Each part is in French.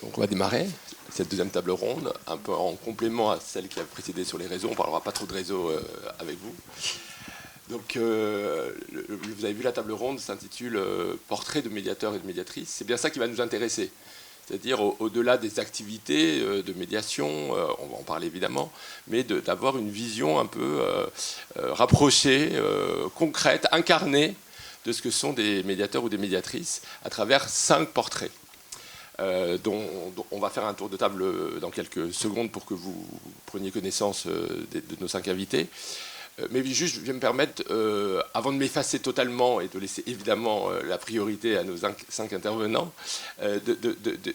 Donc on va démarrer cette deuxième table ronde, un peu en complément à celle qui a précédé sur les réseaux. On ne parlera pas trop de réseaux avec vous. Donc vous avez vu la table ronde s'intitule Portrait de médiateurs et de médiatrices. C'est bien ça qui va nous intéresser. C'est-à-dire au-delà des activités de médiation, on va en parler évidemment, mais d'avoir une vision un peu rapprochée, concrète, incarnée de ce que sont des médiateurs ou des médiatrices à travers 5 portraits. Dont on va faire un tour de table dans quelques secondes pour que vous preniez connaissance de nos 5 invités. Mais juste, je vais me permettre, avant de m'effacer totalement et de laisser évidemment la priorité à nos 5 intervenants,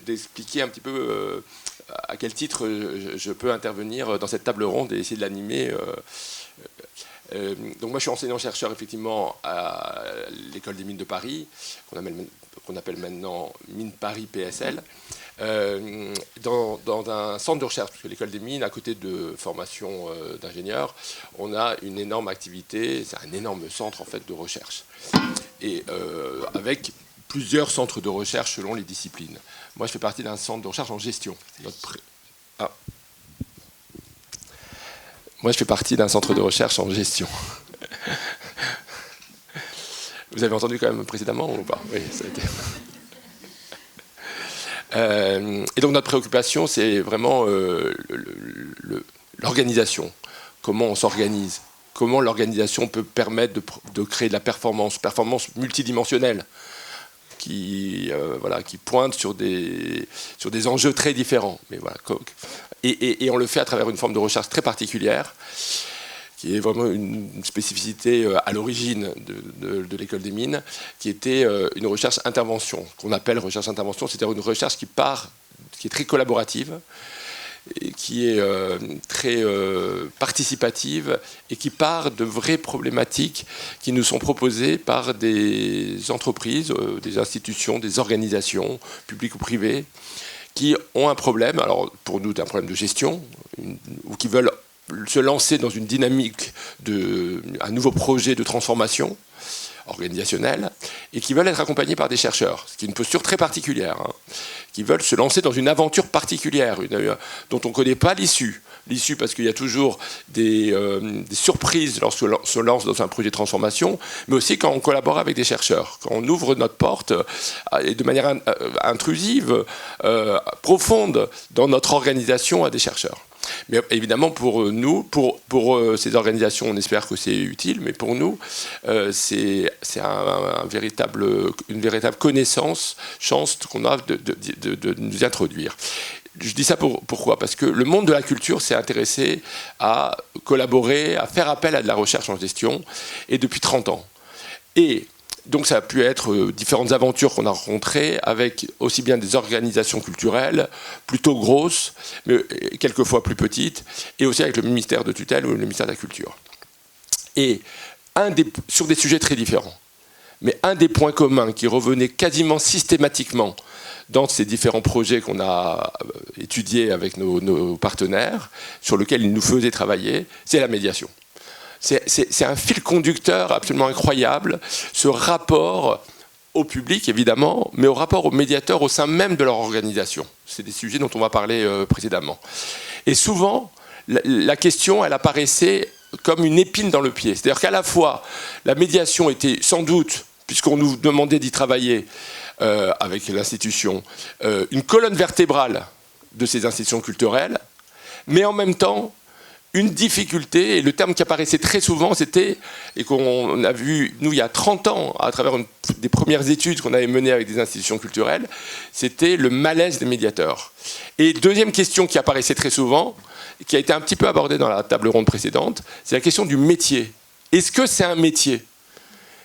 d'expliquer un petit peu à quel titre je peux intervenir dans cette table ronde et essayer de l'animer. Donc moi je suis enseignant-chercheur effectivement à l'école des mines de Paris, qu'on appelle maintenant Mines Paris PSL, dans un centre de recherche, parce que l'école des mines, à côté de formation d'ingénieurs, on a une énorme activité, c'est un énorme centre en fait de recherche, et avec plusieurs centres de recherche selon les disciplines. Moi je fais partie d'un centre de recherche en gestion. Moi, je fais partie d'un centre de recherche en gestion. Vous avez entendu quand même précédemment ou pas? Oui, ça a été. Et donc notre préoccupation, c'est vraiment l'organisation. Comment on s'organise? Comment l'organisation peut permettre de créer de la performance multidimensionnelle, qui pointe sur des enjeux très différents. Mais voilà. Et on le fait à travers une forme de recherche très particulière, qui est vraiment une spécificité à l'origine de l'école des mines, qui était une recherche intervention, qu'on appelle recherche intervention, c'est-à-dire une recherche qui est très collaborative, et qui est très participative, et qui part de vraies problématiques qui nous sont proposées par des entreprises, des institutions, des organisations, publiques ou privées, qui ont un problème, alors pour nous c'est un problème de gestion, ou qui veulent se lancer dans une dynamique un nouveau projet de transformation organisationnelle, et qui veulent être accompagnés par des chercheurs, ce qui est une posture très particulière, qui veulent se lancer dans une aventure particulière, dont on ne connaît pas l'issue. L'issue parce qu'il y a toujours des surprises lorsqu'on se lance dans un projet de transformation, mais aussi quand on collabore avec des chercheurs, quand on ouvre notre porte et de manière intrusive, profonde dans notre organisation à des chercheurs. Mais évidemment pour nous, pour ces organisations, on espère que c'est utile, mais pour nous, c'est une véritable connaissance, chance qu'on a de nous introduire. Je dis ça pourquoi? Parce que le monde de la culture s'est intéressé à collaborer, à faire appel à de la recherche en gestion, et depuis 30 ans. Et donc ça a pu être différentes aventures qu'on a rencontrées avec aussi bien des organisations culturelles, plutôt grosses, mais quelquefois plus petites, et aussi avec le ministère de tutelle ou le ministère de la Culture. Et sur des sujets très différents. Mais un des points communs qui revenait quasiment systématiquement dans ces différents projets qu'on a étudiés avec nos partenaires, sur lesquels ils nous faisaient travailler, c'est la médiation. C'est un fil conducteur absolument incroyable, ce rapport au public évidemment, mais au rapport aux médiateurs au sein même de leur organisation. C'est des sujets dont on va parler précédemment. Et souvent, la question, elle apparaissait comme une épine dans le pied. C'est-à-dire qu'à la fois, la médiation était sans doute, puisqu'on nous demandait d'y travailler avec l'institution, une colonne vertébrale de ces institutions culturelles, mais en même temps, une difficulté, et le terme qui apparaissait très souvent, c'était, et qu'on a vu, nous, il y a 30 ans, à travers des premières études qu'on avait menées avec des institutions culturelles, c'était le malaise des médiateurs. Et deuxième question qui apparaissait très souvent, qui a été un petit peu abordée dans la table ronde précédente, c'est la question du métier. Est-ce que c'est un métier?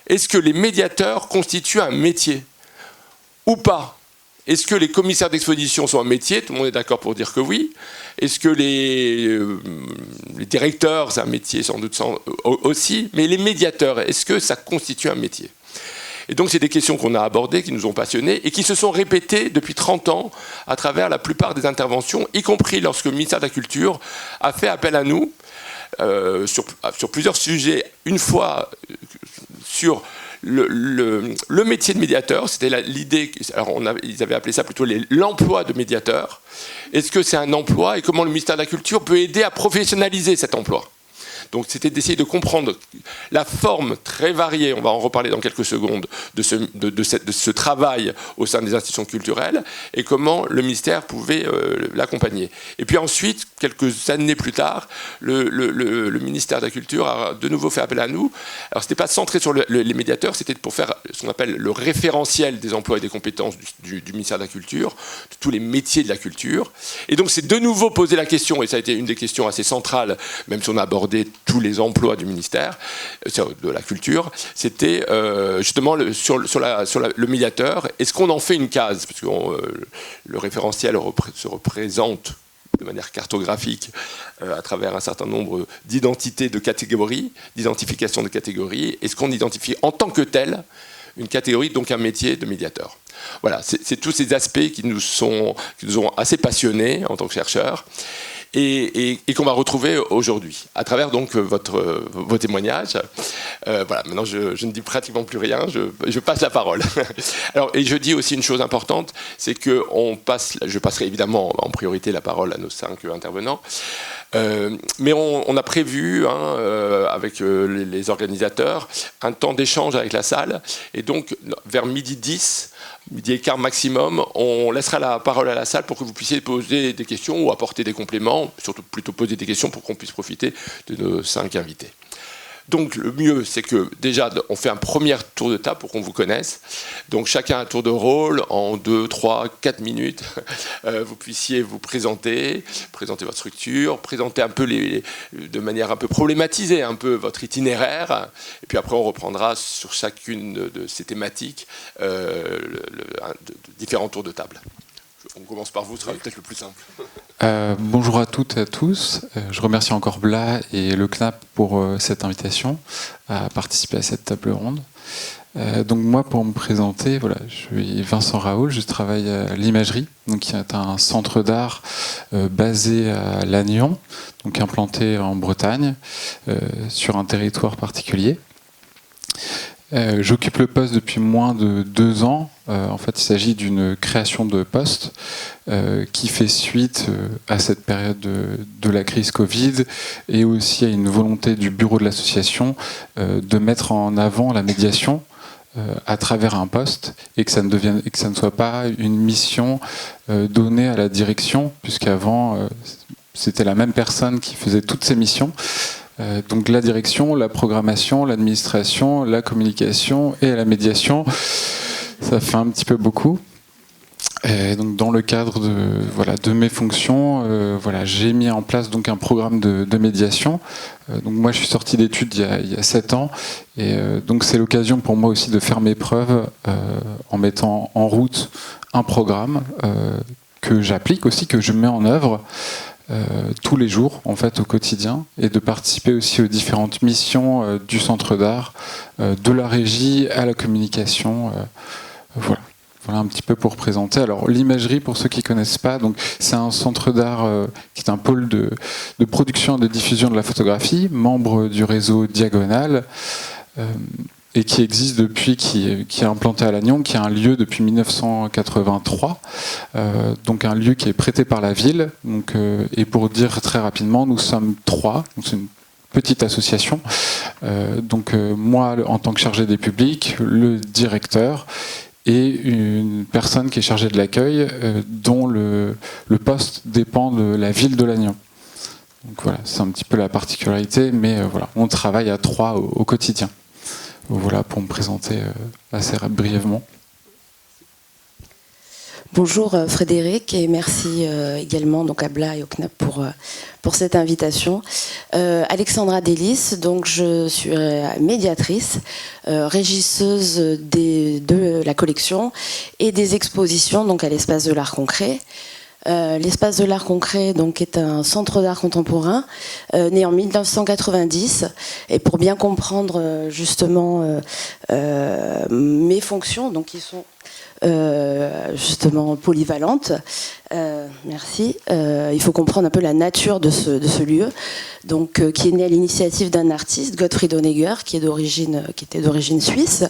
Est-ce que les médiateurs constituent un métier? Ou pas? Est-ce que les commissaires d'exposition sont un métier? Tout le monde est d'accord pour dire que oui. Est-ce que les directeurs, c'est un métier sans doute aussi? Mais les médiateurs, est-ce que ça constitue un métier? Et donc c'est des questions qu'on a abordées, qui nous ont passionnés, et qui se sont répétées depuis 30 ans à travers la plupart des interventions, y compris lorsque le ministère de la Culture a fait appel à nous sur plusieurs sujets. Une fois sur le métier de médiateur, c'était l'idée, alors ils avaient appelé ça plutôt l'emploi de médiateur. Est-ce que c'est un emploi et comment le ministère de la Culture peut aider à professionnaliser cet emploi? Donc c'était d'essayer de comprendre la forme très variée, on va en reparler dans quelques secondes, de ce travail au sein des institutions culturelles et comment le ministère pouvait l'accompagner. Et puis ensuite, quelques années plus tard, le ministère de la Culture a de nouveau fait appel à nous. Alors c'était pas centré sur les médiateurs, c'était pour faire ce qu'on appelle le référentiel des emplois et des compétences du ministère de la Culture, de tous les métiers de la culture. Et donc c'est de nouveau posé la question, et ça a été une des questions assez centrales, même si on a abordé tous les emplois du ministère de la Culture, c'était justement sur le médiateur. Est-ce qu'on en fait une case? Parce que le référentiel se représente de manière cartographique à travers un certain nombre d'identités de catégories, d'identification de catégories. Est-ce qu'on identifie en tant que tel une catégorie, donc un métier de médiateur? Voilà, c'est tous ces aspects qui nous ont assez passionnés en tant que chercheurs. Et qu'on va retrouver aujourd'hui, à travers donc vos témoignages. Voilà, maintenant je ne dis pratiquement plus rien, je passe la parole. Alors, et je dis aussi une chose importante, c'est que je passerai évidemment en priorité la parole à nos 5 intervenants, mais on a prévu avec les organisateurs un temps d'échange avec la salle, et donc vers midi 10, midi et quart maximum, on laissera la parole à la salle pour que vous puissiez poser des questions ou apporter des compléments, surtout plutôt poser des questions pour qu'on puisse profiter de nos 5 invités. Donc le mieux, c'est que déjà, on fait un premier tour de table pour qu'on vous connaisse. Donc chacun un tour de rôle en 2, 3, 4 minutes. Vous puissiez vous présenter votre structure, présenter un peu de manière un peu problématisée, un peu votre itinéraire. Et puis après, on reprendra sur chacune de ces thématiques différents tours de table. On commence par vous, ce sera peut-être le plus simple. Bonjour à toutes et à tous. Je remercie encore Bla et le CNAP pour cette invitation à participer à cette table ronde. Donc moi, pour me présenter, voilà, je suis Vincent Raoul, je travaille à l'Imagerie, donc qui est un centre d'art basé à Lannion, donc implanté en Bretagne, sur un territoire particulier. J'occupe le poste depuis moins de 2 ans. En fait, il s'agit d'une création de poste qui fait suite à cette période de la crise Covid et aussi à une volonté du bureau de l'association de mettre en avant la médiation à travers un poste et que ça ne soit pas une mission donnée à la direction, puisqu'avant c'était la même personne qui faisait toutes ces missions. Donc la direction, la programmation, l'administration, la communication et la médiation, ça fait un petit peu beaucoup. Et donc dans le cadre de mes fonctions, j'ai mis en place donc un programme de médiation. Donc moi je suis sorti d'études il y a 7 ans et donc c'est l'occasion pour moi aussi de faire mes preuves en mettant en route un programme que j'applique aussi, que je mets en œuvre. Tous les jours en fait au quotidien et de participer aussi aux différentes missions du centre d'art, de la régie à la communication. Voilà un petit peu pour présenter. Alors l'Imagerie, pour ceux qui ne connaissent pas, donc c'est un centre d'art qui est un pôle de production et de diffusion de la photographie, membre du réseau Diagonale, et qui existe depuis, qui est implanté à Lannion, qui est un lieu depuis 1983, donc un lieu qui est prêté par la ville. Donc, et pour dire très rapidement, nous sommes 3, donc c'est une petite association. Moi, en tant que chargé des publics, le directeur et une personne qui est chargée de l'accueil, dont le poste dépend de la ville de Lannion. Donc voilà, c'est un petit peu la particularité, mais voilà, on travaille à 3 au quotidien. Voilà pour me présenter assez brièvement. Bonjour Frédéric et merci également donc à Bla et au CNAP pour cette invitation. Alexandra Delis, donc je suis médiatrice, régisseuse de la collection et des expositions donc à l'Espace de l'Art Concret. L'Espace de l'Art Concret donc, est un centre d'art contemporain né en 1990 et pour bien comprendre justement mes fonctions, donc qui sont justement polyvalente. Merci. Il faut comprendre un peu la nature de ce lieu, donc qui est né à l'initiative d'un artiste, Gottfried Honegger, qui était d'origine suisse,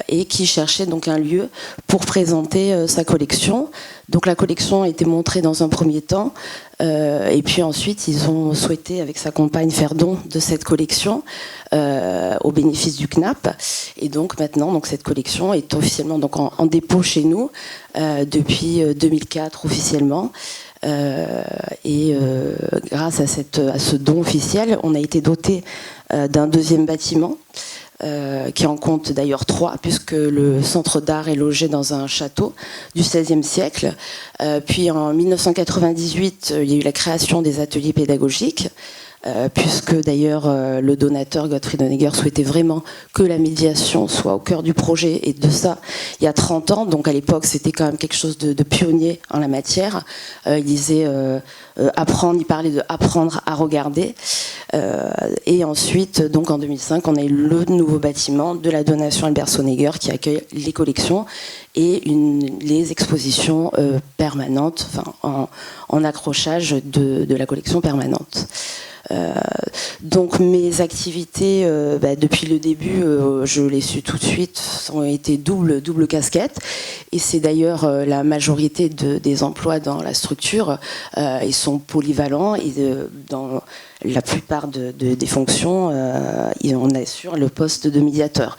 et qui cherchait donc un lieu pour présenter sa collection. Donc la collection a été montrée dans un premier temps, et puis ensuite ils ont souhaité, avec sa compagne, faire don de cette collection au bénéfice du CNAP. Et donc maintenant, donc cette collection est officiellement donc en dépôt chez nous depuis 2004 officiellement. Et grâce à ce don officiel, on a été doté d'un deuxième bâtiment qui en compte d'ailleurs 3, puisque le centre d'art est logé dans un château du XVIe siècle. Puis en 1998, il y a eu la création des ateliers pédagogiques, puisque d'ailleurs le donateur Gottfried Honegger souhaitait vraiment que la médiation soit au cœur du projet, et de ça il y a 30 ans, donc à l'époque c'était quand même quelque chose de pionnier en la matière. Il disait apprendre, il parlait de apprendre à regarder, et ensuite donc en 2005 on a eu le nouveau bâtiment de la donation Albert Honegger qui accueille les collections et les expositions permanentes, enfin en accrochage de la collection permanente. Donc mes activités depuis le début, je l'ai su tout de suite, ont été double casquette, et c'est d'ailleurs la majorité des emplois dans la structure, ils sont polyvalents, et dans la plupart des fonctions on assure le poste de médiateur.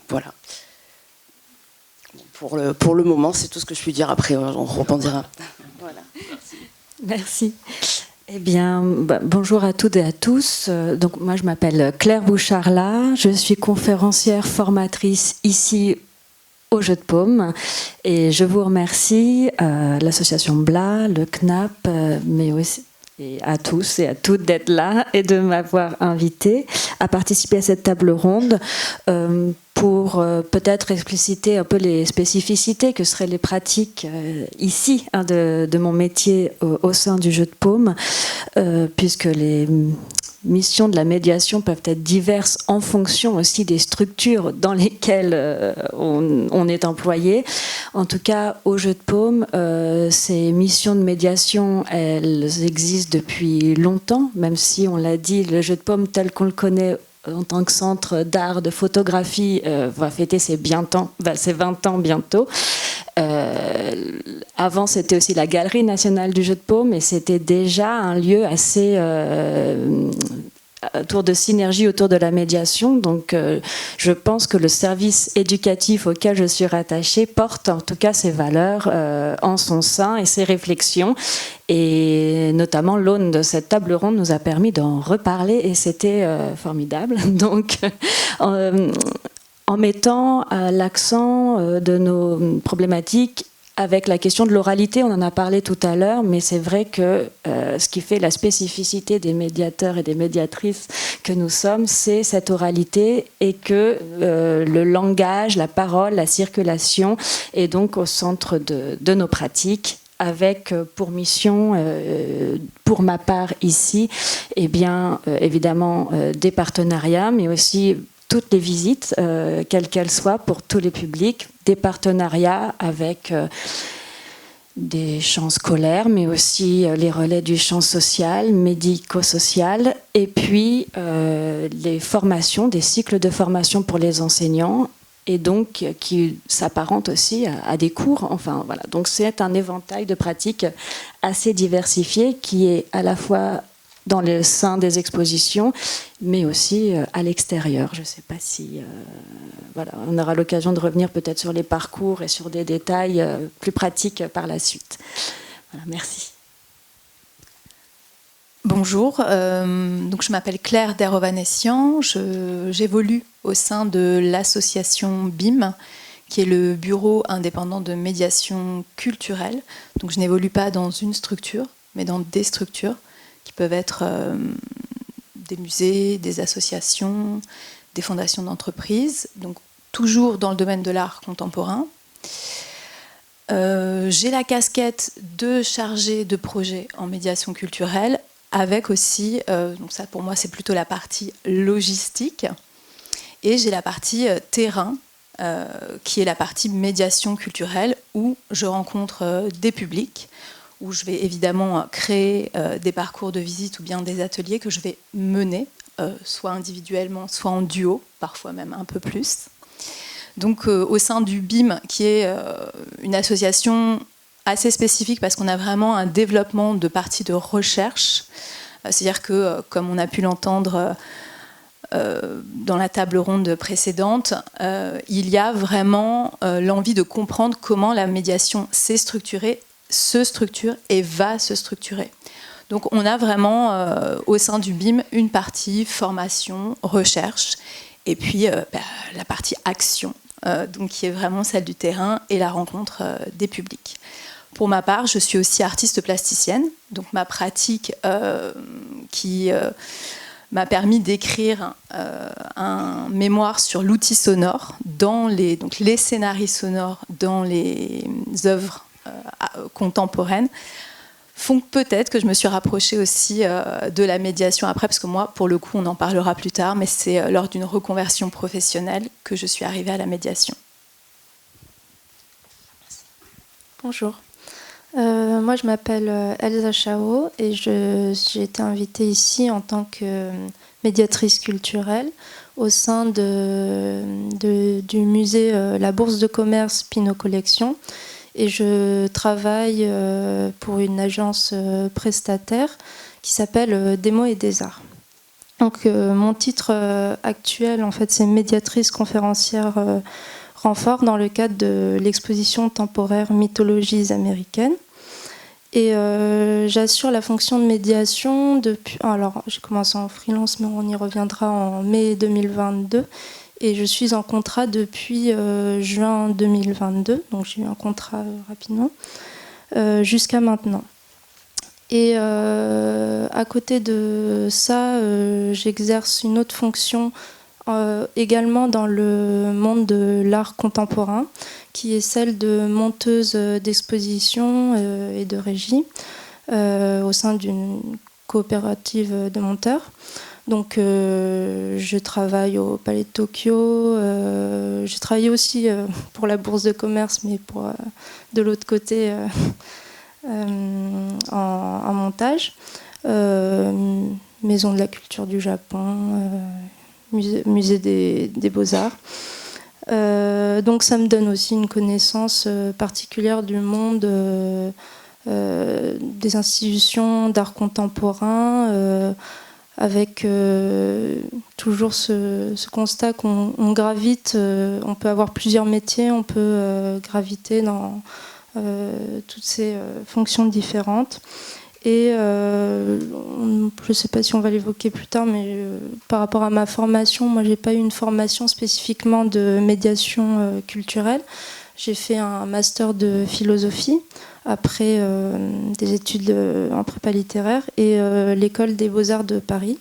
Voilà. Pour le moment, c'est tout ce que je puis dire. Après, on rebondira. Voilà. Merci. Eh bien, bonjour à toutes et à tous. Donc, moi, je m'appelle Claire Bouchard-Là. Je suis conférencière formatrice ici au Jeu de Paume. Et je vous remercie, l'association BLA, le CNAP, mais aussi et à tous et à toutes d'être là et de m'avoir invité à participer à cette table ronde pour peut-être expliciter un peu les spécificités que seraient les pratiques ici de mon métier au sein du Jeu de Paume, puisque les missions de la médiation peuvent être diverses en fonction aussi des structures dans lesquelles on est employé. En tout cas, au Jeu de Paume, ces missions de médiation, elles existent depuis longtemps, même si, on l'a dit, le Jeu de Paume tel qu'on le connaît en tant que centre d'art, de photographie, va fêter ses 20 ans bientôt. Avant, c'était aussi la Galerie nationale du Jeu de Paume, et c'était déjà un lieu assez autour de synergie, autour de la médiation. Donc, je pense que le service éducatif auquel je suis rattachée porte en tout cas ses valeurs en son sein et ses réflexions. Et notamment, l'aune de cette table ronde nous a permis d'en reparler, et c'était formidable. Donc, en mettant l'accent de nos problématiques avec la question de l'oralité, on en a parlé tout à l'heure, mais c'est vrai que ce qui fait la spécificité des médiateurs et des médiatrices que nous sommes, c'est cette oralité, et que le langage, la parole, la circulation est donc au centre de nos pratiques, avec pour mission, pour ma part ici, eh bien, évidemment des partenariats, mais aussi toutes les visites, quelles qu'elles soient, pour tous les publics, des partenariats avec des champs scolaires, mais aussi les relais du champ social, médico-social, et puis les formations, des cycles de formation pour les enseignants, et donc qui s'apparentent aussi à des cours. Enfin, voilà. Donc c'est un éventail de pratiques assez diversifié, qui est à la fois dans le sein des expositions, mais aussi à l'extérieur. Je ne sais pas si... voilà, on aura l'occasion de revenir peut-être sur les parcours et sur des détails plus pratiques par la suite. Voilà, merci. Bonjour, donc je m'appelle Claire Derovanessian, j'évolue au sein de l'association BIM, qui est le Bureau indépendant de médiation culturelle. Donc je n'évolue pas dans une structure, mais dans des structures, qui peuvent être des musées, des associations, des fondations d'entreprises, donc toujours dans le domaine de l'art contemporain. J'ai la casquette de chargée de projet en médiation culturelle, avec aussi, donc ça pour moi c'est plutôt la partie logistique, et j'ai la partie terrain, qui est la partie médiation culturelle, où je rencontre des publics, où je vais évidemment créer des parcours de visite ou bien des ateliers que je vais mener, soit individuellement, soit en duo, parfois même un peu plus. Donc au sein du BIM, qui est une association assez spécifique parce qu'on a vraiment un développement de parties de recherche, c'est-à-dire que, comme on a pu l'entendre dans la table ronde précédente, il y a vraiment l'envie de comprendre comment la médiation s'est structurée, se structure et va se structurer. Donc on a vraiment au sein du BIM une partie formation, recherche, et puis la partie action, donc qui est vraiment celle du terrain et la rencontre des publics. Pour ma part, je suis aussi artiste plasticienne, donc ma pratique qui m'a permis d'écrire un mémoire sur l'outil sonore, donc les scénarios sonores dans les œuvres contemporaines, font peut-être que je me suis rapprochée aussi de la médiation après, parce que moi, pour le coup, on en parlera plus tard, mais c'est lors d'une reconversion professionnelle que je suis arrivée à la médiation. Bonjour. Moi, je m'appelle Elsa Chao et j'ai été invitée ici en tant que médiatrice culturelle au sein du musée La Bourse de Commerce Pinault Collection. Et je travaille pour une agence prestataire qui s'appelle Des mots et des arts. Donc, mon titre actuel, en fait, c'est médiatrice conférencière renfort dans le cadre de l'exposition temporaire Mythologies américaines. Et j'assure la fonction de médiation depuis... Alors, j'ai commencé en freelance, mais on y reviendra en mai 2022. Et je suis en contrat depuis juin 2022. Donc, j'ai eu un contrat rapidement, jusqu'à maintenant. Et à côté de ça, j'exerce une autre fonction également dans le monde de l'art contemporain, qui est celle de monteuse d'exposition et de régie au sein d'une coopérative de monteurs. Donc je travaille au Palais de Tokyo, j'ai travaillé aussi pour la Bourse de Commerce, mais pour, de l'autre côté en montage, Maison de la Culture du Japon, musée des Beaux-Arts. Donc ça me donne aussi une connaissance particulière du monde des institutions d'art contemporain, avec toujours ce constat qu'on gravite, on peut avoir plusieurs métiers, on peut graviter dans toutes ces fonctions différentes. Et je ne sais pas si on va l'évoquer plus tard, mais par rapport à ma formation, moi j'ai pas eu une formation spécifiquement de médiation culturelle. J'ai fait un master de philosophie après des études en prépa littéraire et l'école des Beaux-Arts de Paris.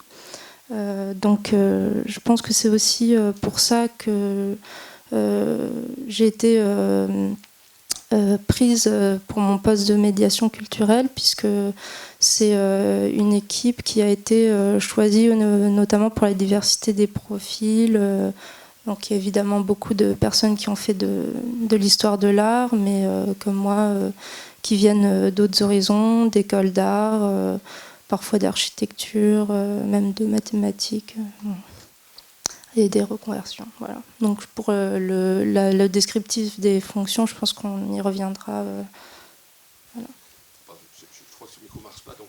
Donc je pense que c'est aussi pour ça que j'ai été prise pour mon poste de médiation culturelle, puisque c'est une équipe qui a été choisie notamment pour la diversité des profils. Donc il y a évidemment beaucoup de personnes qui ont fait de l'histoire de l'art, mais comme moi, qui viennent d'autres horizons, d'écoles d'art, parfois d'architecture, même de mathématiques. Et des reconversions. Voilà. Donc pour le descriptif des fonctions, je pense qu'on y reviendra. Voilà. Je crois que ce micro ne marche pas, donc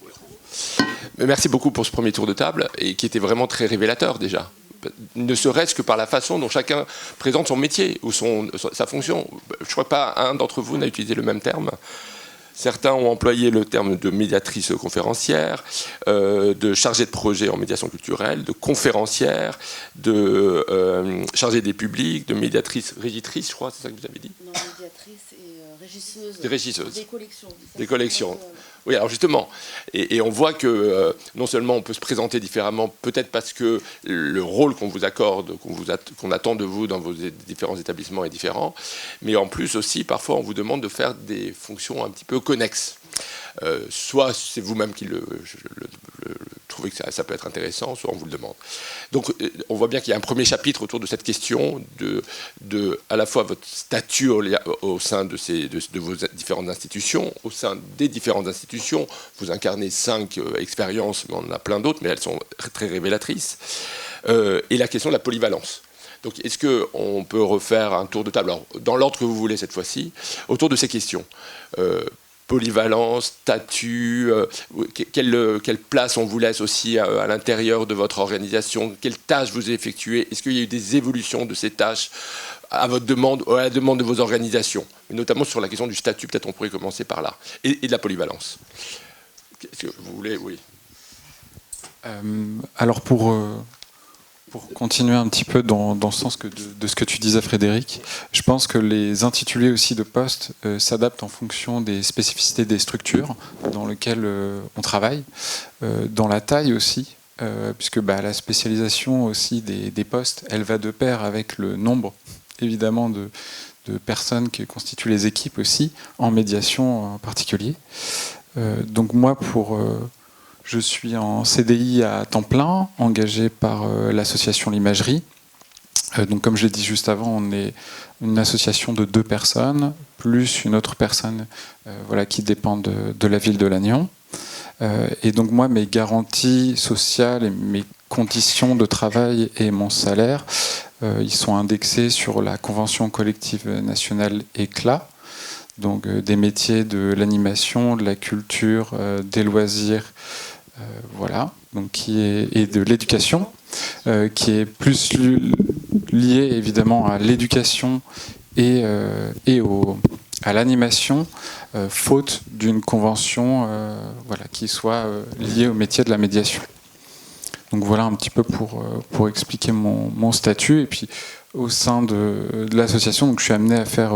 mais merci beaucoup pour ce premier tour de table, et qui était vraiment très révélateur déjà. Ne serait-ce que par la façon dont chacun présente son métier ou sa fonction. Je ne crois pas un d'entre vous n'a utilisé le même terme. Certains ont employé le terme de médiatrice conférencière, de chargée de projet en médiation culturelle, de conférencière, de chargée des publics, de médiatrice régitrice, je crois, c'est ça que vous avez dit ? Non, médiatrice et régisseuse. Des régisseuses. Des collections. Des collections. Oui, alors justement, et on voit que non seulement on peut se présenter différemment, peut-être parce que le rôle qu'on vous accorde, qu'on attend de vous dans vos différents établissements est différent, mais en plus aussi, parfois, on vous demande de faire des fonctions un petit peu connexes. Soit c'est vous-même qui trouvez que ça peut être intéressant, soit on vous le demande. Donc on voit bien qu'il y a un premier chapitre autour de cette question de à la fois votre statut au sein de vos différentes institutions, au sein des différentes institutions. Vous incarnez 5 expériences, mais on en a plein d'autres, mais elles sont très révélatrices. Et la question de la polyvalence. Donc est-ce qu'on peut refaire un tour de table, alors, dans l'ordre que vous voulez cette fois-ci, autour de ces questions polyvalence, statut, quelle place on vous laisse aussi à l'intérieur de votre organisation, quelles tâches vous effectuez, est-ce qu'il y a eu des évolutions de ces tâches à votre demande ou à la demande de vos organisations, et notamment sur la question du statut, peut-être on pourrait commencer par là, et de la polyvalence. Est-ce que vous voulez, oui. Alors pour continuer un petit peu dans le sens de ce que tu disais, Frédéric, je pense que les intitulés aussi de postes s'adaptent en fonction des spécificités des structures dans lesquelles on travaille, dans la taille aussi, puisque la spécialisation aussi des postes, elle va de pair avec le nombre, évidemment, de personnes qui constituent les équipes aussi, en médiation en particulier. Donc moi, je suis en CDI à temps plein, engagé par l'association L'Imagerie. Donc, comme je l'ai dit juste avant, on est une association de 2 personnes, plus une autre personne qui dépend de la ville de Lannion. Et donc moi, mes garanties sociales et mes conditions de travail et mon salaire, ils sont indexés sur la Convention collective nationale ECLA, donc des métiers de l'animation, de la culture, des loisirs, donc et de l'éducation, qui est plus lié évidemment à l'éducation et à l'animation, faute d'une convention qui soit liée au métier de la médiation. Donc voilà un petit peu pour expliquer mon statut. Et puis au sein de l'association, donc je suis amené à faire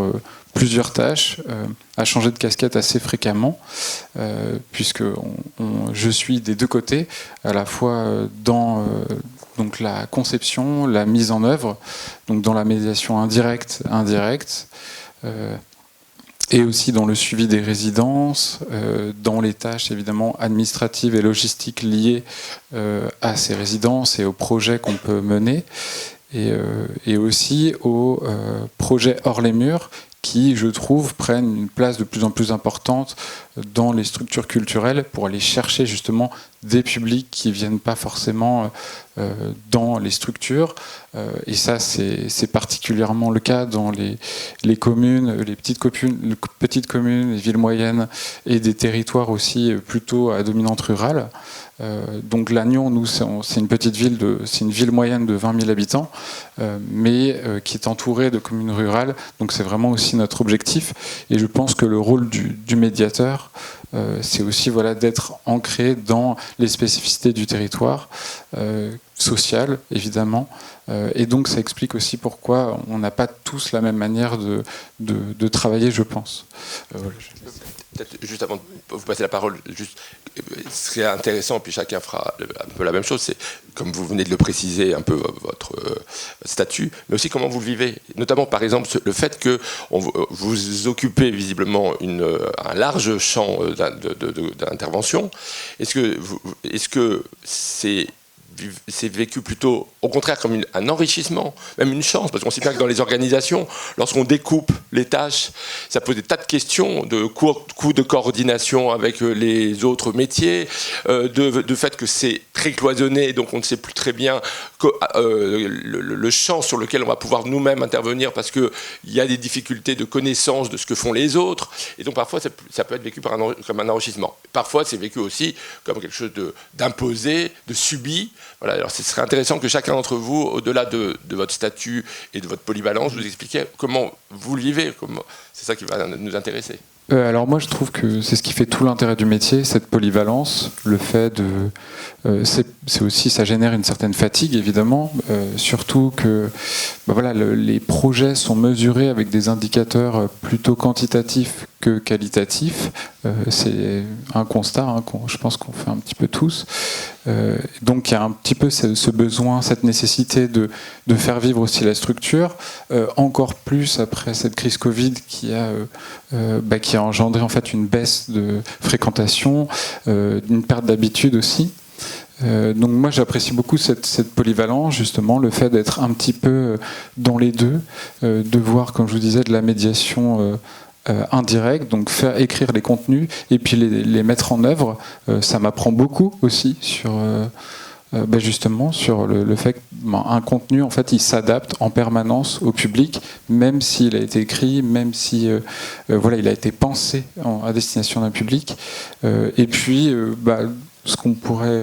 plusieurs tâches, à changer de casquette assez fréquemment, puisque je suis des 2 côtés, à la fois dans donc la conception, la mise en œuvre, donc dans la médiation indirecte, et aussi dans le suivi des résidences, dans les tâches évidemment administratives et logistiques liées à ces résidences et aux projets qu'on peut mener, et aussi aux projets hors les murs qui, je trouve, prennent une place de plus en plus importante dans les structures culturelles pour aller chercher justement des publics qui ne viennent pas forcément dans les structures. Et ça, c'est particulièrement le cas dans les communes, les petites communes, les villes moyennes et des territoires aussi plutôt à dominante rurale. Donc Lannion, nous, c'est une petite ville, c'est une ville moyenne de 20 000 habitants, mais qui est entourée de communes rurales. Donc c'est vraiment aussi notre objectif. Et je pense que le rôle du médiateur, c'est aussi d'être ancré dans les spécificités du territoire, social évidemment. Et donc ça explique aussi pourquoi on n'a pas tous la même manière de travailler, je pense. Peut-être juste avant de vous passer la parole, ce serait intéressant, puis chacun fera un peu la même chose, c'est, comme vous venez de le préciser, un peu votre statut, mais aussi comment vous le vivez. Notamment, par exemple, le fait que vous occupez visiblement un large champ d'intervention. Est-ce que c'est vécu plutôt, au contraire, comme un enrichissement, même une chance, parce qu'on sait bien que dans les organisations, lorsqu'on découpe les tâches, ça pose des tas de questions de coûts de coordination avec les autres métiers, de fait que c'est très cloisonné, donc on ne sait plus très bien le champ sur lequel on va pouvoir nous-mêmes intervenir, parce qu'il y a des difficultés de connaissance de ce que font les autres, et donc parfois ça peut être vécu comme un enrichissement. Parfois c'est vécu aussi comme quelque chose d'imposé, de subi. Voilà, alors ce serait intéressant que chacun d'entre vous, au-delà de votre statut et de votre polyvalence, vous expliquiez comment vous le vivez. C'est ça qui va nous intéresser. Alors moi je trouve que c'est ce qui fait tout l'intérêt du métier, cette polyvalence, le fait c'est aussi, ça génère une certaine fatigue évidemment, surtout que les projets sont mesurés avec des indicateurs plutôt quantitatifs que qualitatif. C'est un constat je pense qu'on fait un petit peu tous. Donc il y a un petit peu ce besoin, cette nécessité de faire vivre aussi la structure, encore plus après cette crise Covid qui a engendré en fait une baisse de fréquentation, une perte d'habitude aussi. Donc moi j'apprécie beaucoup cette polyvalence, justement, le fait d'être un petit peu dans les deux, de voir, comme je vous disais, de la médiation indirecte, donc faire écrire les contenus et puis les mettre en œuvre. Ça m'apprend beaucoup aussi sur justement sur le fait qu'un contenu en fait il s'adapte en permanence au public, même s'il a été écrit, même si il a été pensé à destination d'un public. Et puis ce qu'on pourrait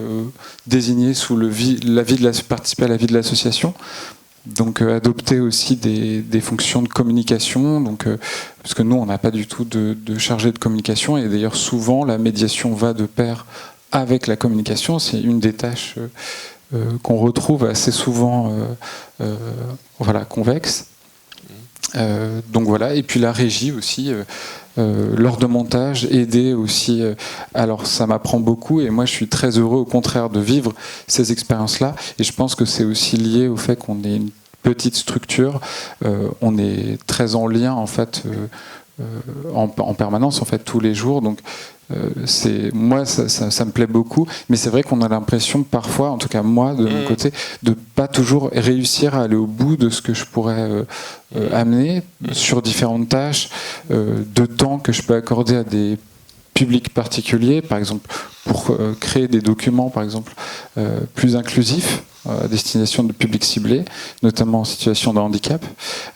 désigner sous participer à la vie de l'association. Donc adopter aussi des fonctions de communication, parce que nous on n'a pas du tout de chargé de communication, et d'ailleurs souvent la médiation va de pair avec la communication. C'est une des tâches qu'on retrouve assez souvent convexe. Donc voilà, et puis la régie aussi, lors de montage, aider aussi. Alors ça m'apprend beaucoup, et moi je suis très heureux au contraire de vivre ces expériences-là, et je pense que c'est aussi lié au fait qu'on est une petite structure, on est très en lien en fait en permanence en fait tous les jours, donc moi ça me plaît beaucoup, mais c'est vrai qu'on a l'impression parfois, en tout cas moi de mon côté, de pas toujours réussir à aller au bout de ce que je pourrais amener sur différentes tâches, de temps que je peux accorder à des publics particuliers, par exemple pour créer des documents par exemple plus inclusifs à destination de publics ciblés, notamment en situation de handicap.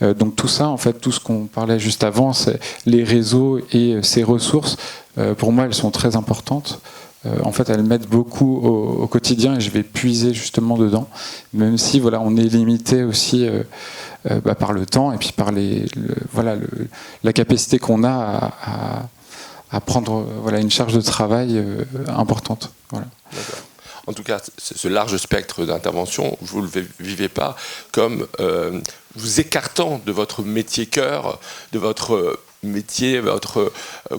Donc tout ça, en fait, tout ce qu'on parlait juste avant, c'est les réseaux et ces ressources. Pour moi, elles sont très importantes. En fait, elles m'aident beaucoup au quotidien, et je vais puiser justement dedans, même si on est limité aussi par le temps et puis par la capacité qu'on a à prendre une charge de travail importante. Voilà. D'accord. En tout cas, ce large spectre d'intervention, vous ne le vivez pas comme vous écartant de votre métier cœur, de votre métier, votre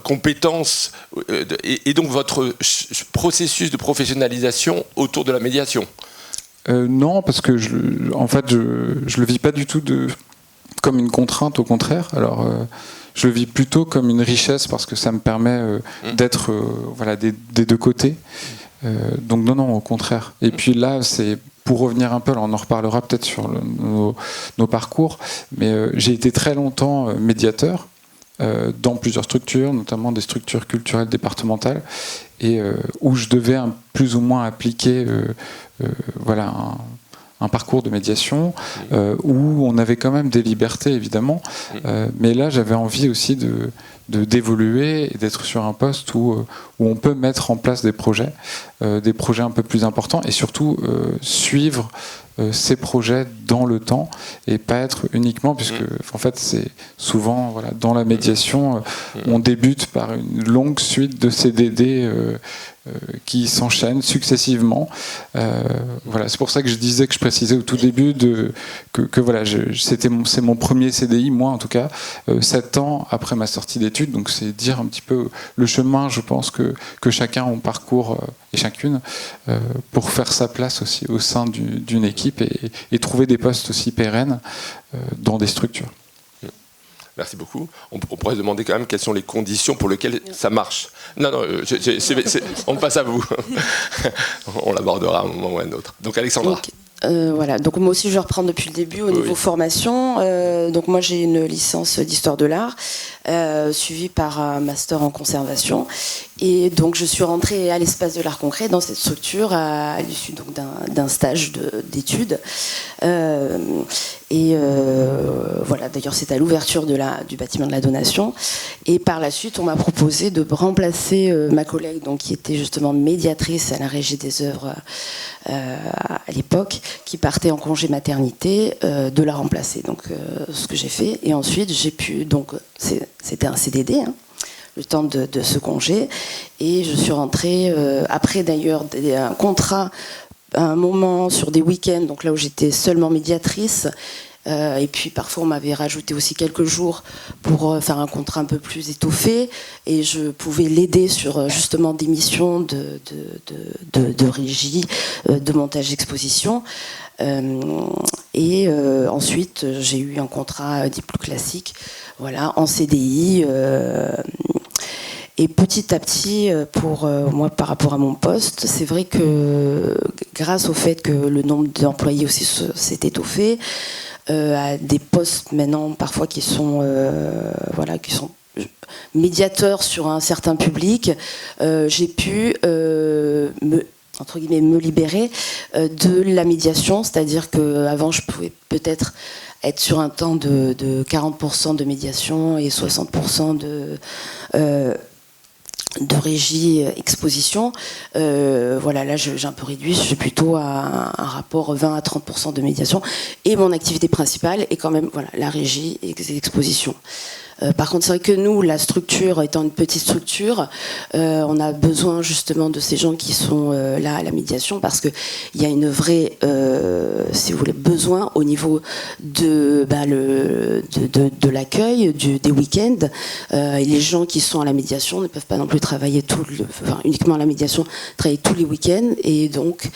compétence, et donc votre processus de professionnalisation autour de la médiation. Non, parce que je le vis pas du tout comme une contrainte, au contraire. Alors, je le vis plutôt comme une richesse, parce que ça me permet d'être des deux côtés. Donc non, au contraire. Et puis là, c'est pour revenir un peu, on en reparlera peut-être sur nos parcours, mais j'ai été très longtemps médiateur dans plusieurs structures, notamment des structures culturelles départementales, et où je devais plus ou moins appliquer un parcours de médiation où on avait quand même des libertés, évidemment, mais là j'avais envie aussi d'évoluer et d'être sur un poste où on peut mettre en place des projets un peu plus importants, et surtout suivre ces projets dans le temps, et pas être uniquement, puisque en fait c'est souvent dans la médiation on débute par une longue suite de CDD qui s'enchaînent successivement. C'est pour ça que je disais, que je précisais au tout début c'est mon premier CDI, moi en tout cas, 7 ans après ma sortie d'études. Donc c'est dire un petit peu le chemin, je pense, que chacun on parcourt, et chacune, pour faire sa place aussi au sein d'une équipe, et trouver des postes aussi pérennes dans des structures. Merci beaucoup. On pourrait se demander quand même quelles sont les conditions pour lesquelles ça marche. Non, on passe à vous. On l'abordera à un moment ou à un autre. Donc Alexandra. Donc moi aussi je vais reprendre depuis le début au niveau formation. Donc moi j'ai une licence d'histoire de l'art suivie par un master en conservation, et donc je suis rentrée à l'Espace de l'Art Concret dans cette structure à l'issue donc d'un stage d'études. D'ailleurs c'est à l'ouverture du bâtiment de la Donation, et par la suite on m'a proposé de remplacer ma collègue, donc qui était justement médiatrice à la Régie des œuvres à l'époque, qui partait en congé maternité, de la remplacer. Donc ce que j'ai fait, et ensuite j'ai pu, donc c'était un CDD, le temps de ce congé, et je suis rentrée après d'ailleurs un contrat à un moment sur des week-ends, donc là où j'étais seulement médiatrice, Et puis parfois on m'avait rajouté aussi quelques jours pour faire un contrat un peu plus étoffé, et je pouvais l'aider sur justement des missions de régie, de montage d'exposition. Ensuite j'ai eu un contrat dit plus classique, voilà, en CDI. Et petit à petit, pour moi, par rapport à mon poste, c'est vrai que grâce au fait que le nombre d'employés aussi s'est étoffé, à des postes maintenant parfois qui sont médiateurs sur un certain public, j'ai pu me libérer de la médiation, c'est-à-dire qu'avant je pouvais peut-être être sur un temps de 40% de médiation et 60% de régie exposition. Là j'ai un peu réduit, je suis plutôt à un rapport 20 à 30% de médiation, et mon activité principale est quand même la régie et les expositions. Par contre, c'est vrai que nous, la structure étant une petite structure, on a besoin justement de ces gens qui sont là à la médiation, parce qu'il y a une vraie, si vous voulez, besoin au niveau de l'accueil, des week-ends. Et les gens qui sont à la médiation ne peuvent pas non plus travailler uniquement à la médiation, travailler tous les week-ends. Et donc,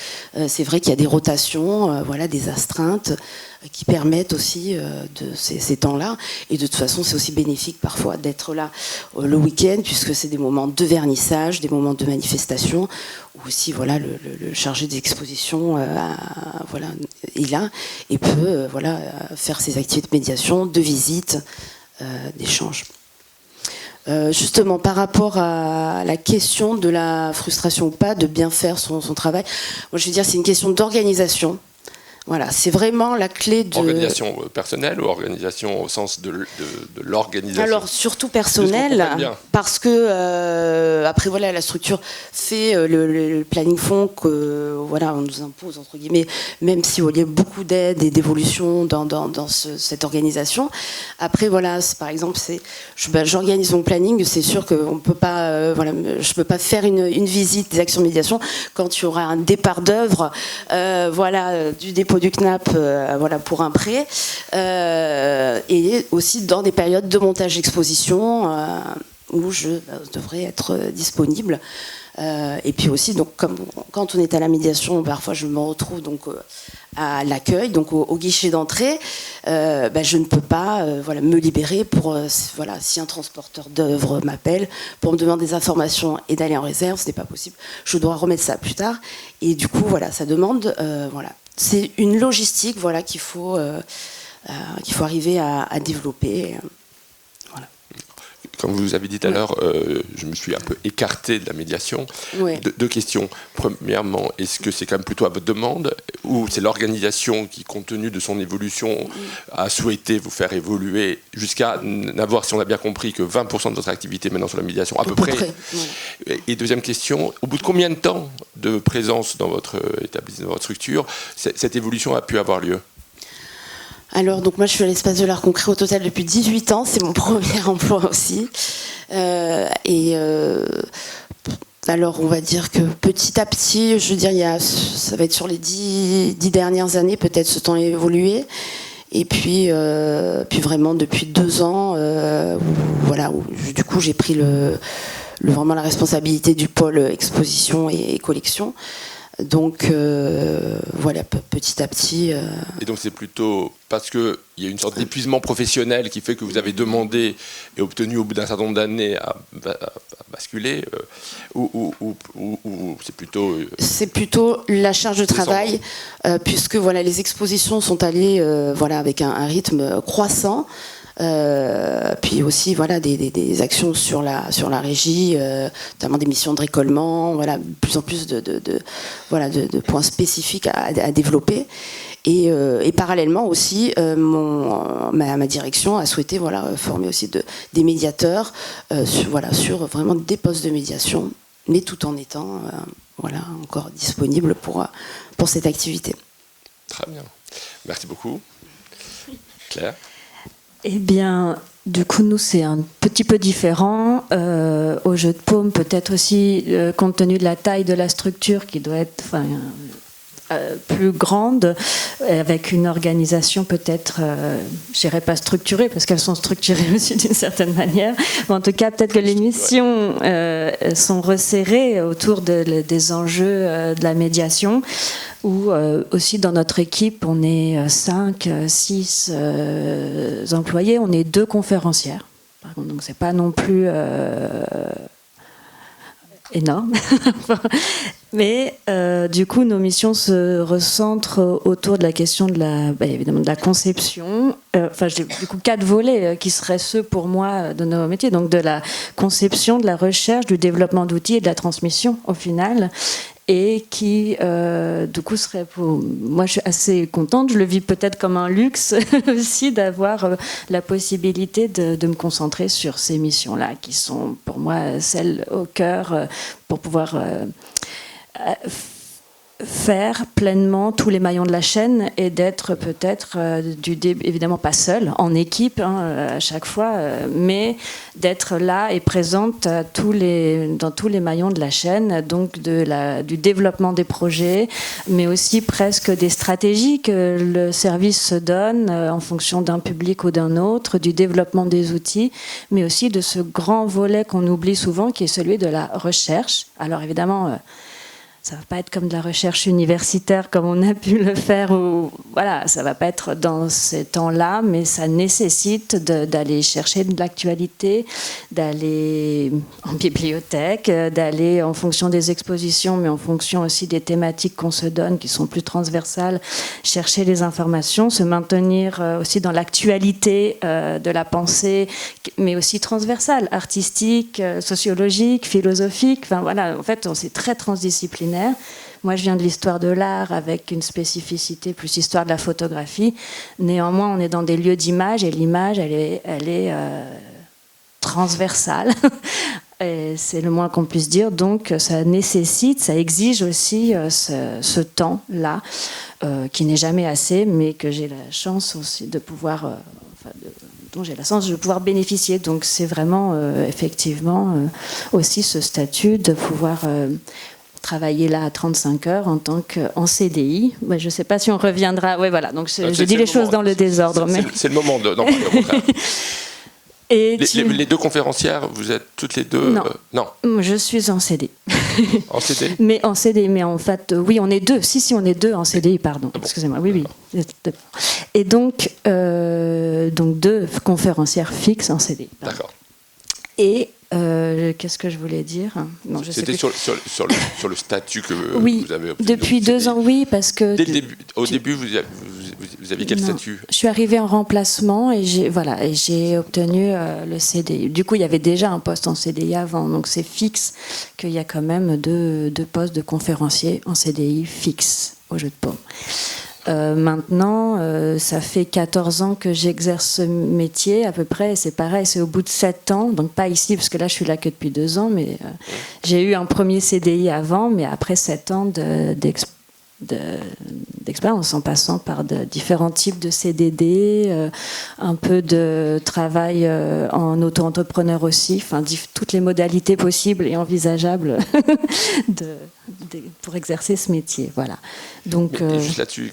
c'est vrai qu'il y a des rotations, des astreintes, qui permettent aussi de ces temps-là. Et de toute façon, c'est aussi bénéfique parfois d'être là le week-end, puisque c'est des moments de vernissage, des moments de manifestation, où aussi le chargé d'exposition est là et peut faire ses activités de médiation, de visite, d'échange. Justement, par rapport à la question de la frustration ou pas, de bien faire son travail, moi je veux dire c'est une question d'organisation. Voilà, c'est vraiment la clé de... Organisation personnelle ou organisation au sens de l'organisation? Alors, surtout personnelle, parce que, après, la structure fait le planning fond qu'on nous impose, entre guillemets, même si il y a beaucoup d'aide et d'évolution dans cette organisation. Après, par exemple, j'organise mon planning, c'est sûr qu'on ne peut pas... je ne peux pas faire une visite des actions de médiation quand il y aura un départ d'œuvre, du dépôt du CNAP pour un prêt, et aussi dans des périodes de montage d'exposition où je devrais être disponible. Et puis aussi, donc, quand on est à la médiation, parfois je me retrouve à l'accueil, donc au guichet d'entrée. Je ne peux pas me libérer pour si un transporteur d'œuvres m'appelle pour me demander des informations et d'aller en réserve, ce n'est pas possible. Je dois remettre ça plus tard. Et du coup, ça demande c'est une logistique qu'il faut arriver à développer. Comme vous avez dit tout à l'heure, je me suis un peu écarté de la médiation. Ouais. Deux questions. Premièrement, est-ce que c'est quand même plutôt à votre demande, ou c'est l'organisation qui, compte tenu de son évolution, a souhaité vous faire évoluer jusqu'à n'avoir, si on a bien compris, que 20% de votre activité maintenant sur la médiation, à peu près. Ouais. Et deuxième question, au bout de combien de temps de présence dans votre établissement, dans votre structure, cette évolution a pu avoir lieu ? Alors, donc moi, je suis à l'Espace de l'Art Concret au total depuis 18 ans. C'est mon premier emploi aussi. Alors, on va dire que petit à petit, je veux dire, ça va être sur les 10 dernières années, peut-être ce temps a évolué. Et puis vraiment, depuis 2 ans, où du coup, j'ai pris vraiment la responsabilité du pôle exposition et collection. Donc petit à petit. Et donc c'est plutôt parce qu'il y a une sorte d'épuisement professionnel qui fait que vous avez demandé et obtenu au bout d'un certain nombre d'années à basculer, ou c'est plutôt... C'est plutôt la charge de travail, puisque les expositions sont allées avec un rythme croissant. Puis aussi des actions sur la régie, notamment des missions de récollement, de plus en plus de points spécifiques à développer. Et parallèlement aussi, ma direction a souhaité former aussi des médiateurs sur vraiment des postes de médiation, mais tout en étant encore disponible pour cette activité. Très bien. Merci beaucoup. Claire ? Eh bien, du coup, nous, c'est un petit peu différent. Au Jeu de Paume, peut-être aussi, compte tenu de la taille de la structure qui doit être plus grande, avec une organisation peut-être, je dirais pas structurée, parce qu'elles sont structurées aussi d'une certaine manière, mais en tout cas peut-être que les missions sont resserrées autour des enjeux de la médiation, où aussi dans notre équipe on est 5, 6 employés, on est 2 conférencières, par contre, donc c'est pas non plus énorme. Mais du coup, nos missions se recentrent autour de la question évidemment de la conception. J'ai du coup 4 volets qui seraient ceux pour moi de nos métiers. Donc de la conception, de la recherche, du développement d'outils et de la transmission au final. Et qui, du coup, serait pour... Moi, je suis assez contente. Je le vis peut-être comme un luxe aussi d'avoir la possibilité de me concentrer sur ces missions-là, qui sont pour moi celles au cœur pour pouvoir faire pleinement tous les maillons de la chaîne et d'être peut-être évidemment pas seule, en équipe à chaque fois, mais d'être là et présente dans tous les maillons de la chaîne, donc du développement des projets, mais aussi presque des stratégies que le service se donne en fonction d'un public ou d'un autre, du développement des outils, mais aussi de ce grand volet qu'on oublie souvent qui est celui de la recherche. Alors évidemment, ça ne va pas être comme de la recherche universitaire comme on a pu le faire. Voilà, ça ne va pas être dans ces temps-là, mais ça nécessite d'aller chercher de l'actualité, d'aller en bibliothèque, d'aller en fonction des expositions, mais en fonction aussi des thématiques qu'on se donne, qui sont plus transversales, chercher les informations, se maintenir aussi dans l'actualité de la pensée, mais aussi transversale, artistique, sociologique, philosophique. Enfin, voilà, en fait, c'est très transdisciplinaire. Moi, je viens de l'histoire de l'art avec une spécificité plus histoire de la photographie. Néanmoins, on est dans des lieux d'image et l'image, elle est transversale. Et c'est le moins qu'on puisse dire. Donc, ça nécessite, ça exige aussi ce temps-là, qui n'est jamais assez, mais que j'ai la chance aussi de pouvoir... dont j'ai la chance de pouvoir bénéficier. Donc, c'est vraiment, effectivement, aussi ce statut de pouvoir... travailler là à 35 heures en tant qu'en CDI. Je ne sais pas si on reviendra. Oui, voilà. Donc je dis les choses dans le désordre. C'est le moment d'en parler au contraire. Et les 2 conférencières, vous êtes toutes les 2 Non. Je suis en CDI. En CDI. Mais en CDI, mais en fait, oui, on est 2. Si, on est 2 en CDI, pardon. Ah bon. Excusez-moi. Oui. Et donc 2 conférencières fixes en CDI. Pardon. D'accord. Et qu'est-ce que je voulais dire? C'était sur le statut que oui, vous avez obtenu. Depuis 2 ans, oui, parce que... Au début, vous aviez quel statut? Je suis arrivée en remplacement et j'ai obtenu le CDI. Du coup, il y avait déjà un poste en CDI avant, donc c'est fixe qu'il y a quand même 2 postes de conférencier en CDI fixe au Jeu de Paume. Maintenant, ça fait 14 ans que j'exerce ce métier à peu près, et c'est pareil, c'est au bout de 7 ans, donc pas ici, parce que là je suis là que depuis 2 ans, mais j'ai eu un premier CDI avant, mais après 7 ans d'expérience en passant par différents types de CDD, un peu de travail en auto-entrepreneur aussi, enfin toutes les modalités possibles et envisageables pour exercer ce métier. Voilà. Donc, juste là-dessus,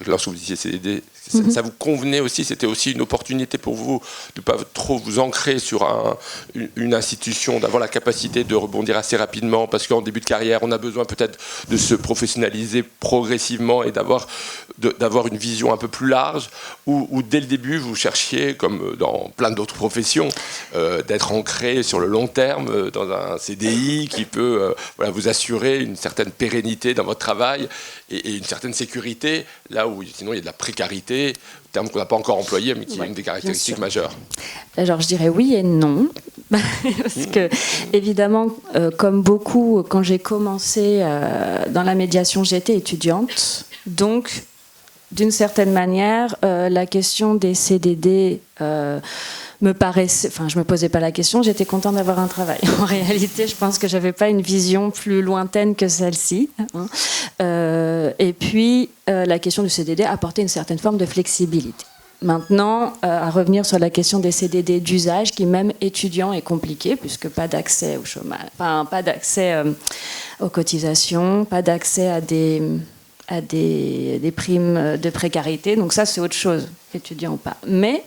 lorsque vous disiez CDD, ça vous convenait aussi? C'était aussi une opportunité pour vous de ne pas trop vous ancrer sur une institution, d'avoir la capacité de rebondir assez rapidement, parce qu'en début de carrière, on a besoin peut-être de se professionnaliser progressivement et d'avoir une vision un peu plus large, ou dès le début, vous cherchiez, comme dans plein d'autres professions, d'être ancré sur le long terme dans un CDI qui peut vous assurer une certaine pérennité dans votre travail et une certaine sécurité, là où sinon il y a de la précarité, terme qu'on n'a pas encore employé, mais qui est une des caractéristiques majeures. Alors je dirais oui et non, parce que évidemment, comme beaucoup, quand j'ai commencé dans la médiation, j'étais étudiante, donc d'une certaine manière, la question des CDD me paraissait, enfin je me posais pas la question, j'étais contente d'avoir un travail. En réalité, je pense que j'avais pas une vision plus lointaine que celle-ci. Et puis la question du CDD apportait une certaine forme de flexibilité. Maintenant, à revenir sur la question des CDD d'usage, qui même étudiant est compliqué, puisque pas d'accès au chômage, enfin, pas d'accès aux cotisations, pas d'accès à des primes de précarité. Donc ça, c'est autre chose, étudiant ou pas. Mais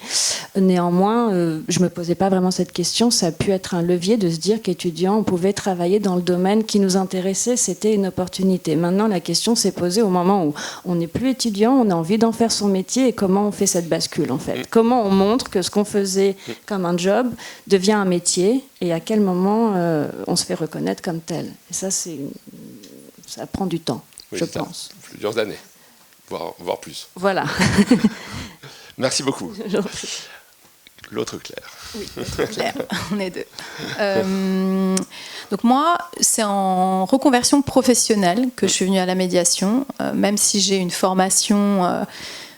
néanmoins, je ne me posais pas vraiment cette question. Ça a pu être un levier de se dire qu'étudiant, on pouvait travailler dans le domaine qui nous intéressait. C'était une opportunité. Maintenant, la question s'est posée au moment où on n'est plus étudiant, on a envie d'en faire son métier. Et comment on fait cette bascule, en fait? Comment on montre que ce qu'on faisait comme un job devient un métier? Et à quel moment on se fait reconnaître comme tel? Et ça, ça prend du temps. Oui, je pense. Plusieurs années, voire plus. Voilà. Merci beaucoup. L'autre Claire. Oui, l'autre Claire, on est deux. Donc moi, c'est en reconversion professionnelle que je suis venue à la médiation, même si j'ai une formation,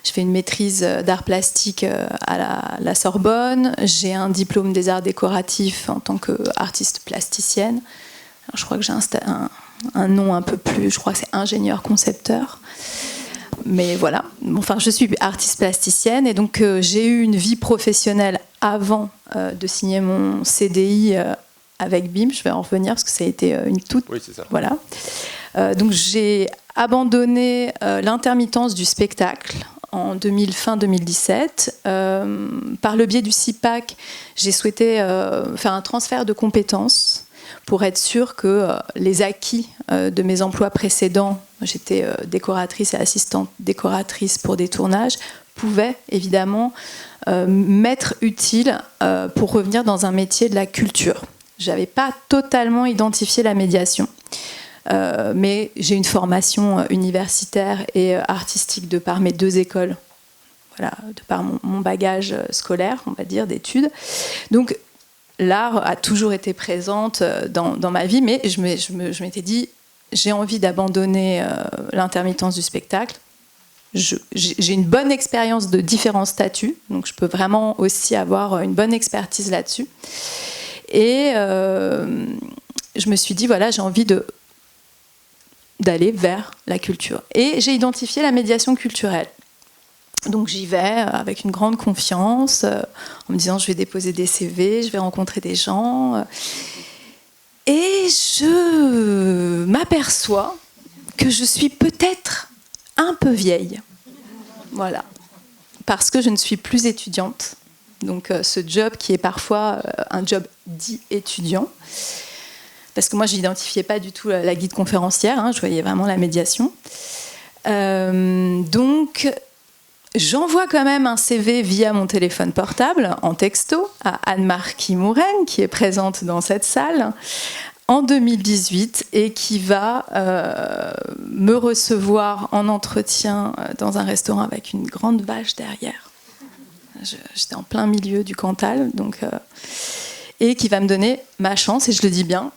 je fais une maîtrise d'art plastique à la Sorbonne, j'ai un diplôme des arts décoratifs en tant qu'artiste plasticienne. Alors, je crois que j'ai un nom un peu plus, je crois que c'est ingénieur concepteur, mais voilà, enfin je suis artiste plasticienne et donc j'ai eu une vie professionnelle avant de signer mon CDI avec BIM. Je vais en revenir parce que ça a été une toute, oui, c'est ça. Voilà. Donc j'ai abandonné l'intermittence du spectacle en fin 2017. Par le biais du CIPAC, j'ai souhaité faire un transfert de compétences pour être sûre que les acquis de mes emplois précédents, j'étais décoratrice et assistante décoratrice pour des tournages, pouvaient évidemment m'être utiles pour revenir dans un métier de la culture. Je n'avais pas totalement identifié la médiation, mais j'ai une formation universitaire et artistique de par mes deux écoles, voilà, de par mon bagage scolaire, on va dire, d'études. Donc, l'art a toujours été présente dans ma vie, mais je m'étais dit, j'ai envie d'abandonner l'intermittence du spectacle. J'ai une bonne expérience de différents statuts, donc je peux vraiment aussi avoir une bonne expertise là-dessus. Et je me suis dit, voilà, j'ai envie d'aller vers la culture. Et j'ai identifié la médiation culturelle. Donc j'y vais avec une grande confiance, en me disant je vais déposer des CV, je vais rencontrer des gens. Et je m'aperçois que je suis peut-être un peu vieille. Voilà. Parce que je ne suis plus étudiante. Donc ce job qui est parfois un job dit étudiant. Parce que moi je n'identifiais pas du tout la guide conférencière, hein, je voyais vraiment la médiation. Donc j'envoie quand même un CV via mon téléphone portable, en texto, à Anne-Marquis Mouraine, qui est présente dans cette salle, en 2018, et qui va me recevoir en entretien dans un restaurant avec une grande vache derrière. J'étais en plein milieu du Cantal, donc, et qui va me donner ma chance, et je le dis bien.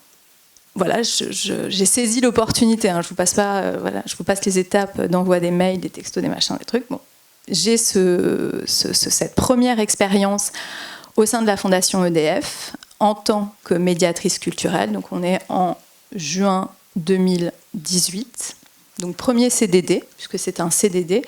Voilà, j'ai saisi l'opportunité. Hein, je vous passe pas, voilà, je vous passe les étapes d'envoi des mails, des textos, des machins, des trucs. Bon. J'ai cette première expérience au sein de la Fondation EDF en tant que médiatrice culturelle. Donc on est en juin 2018. Donc premier CDD, puisque c'est un CDD.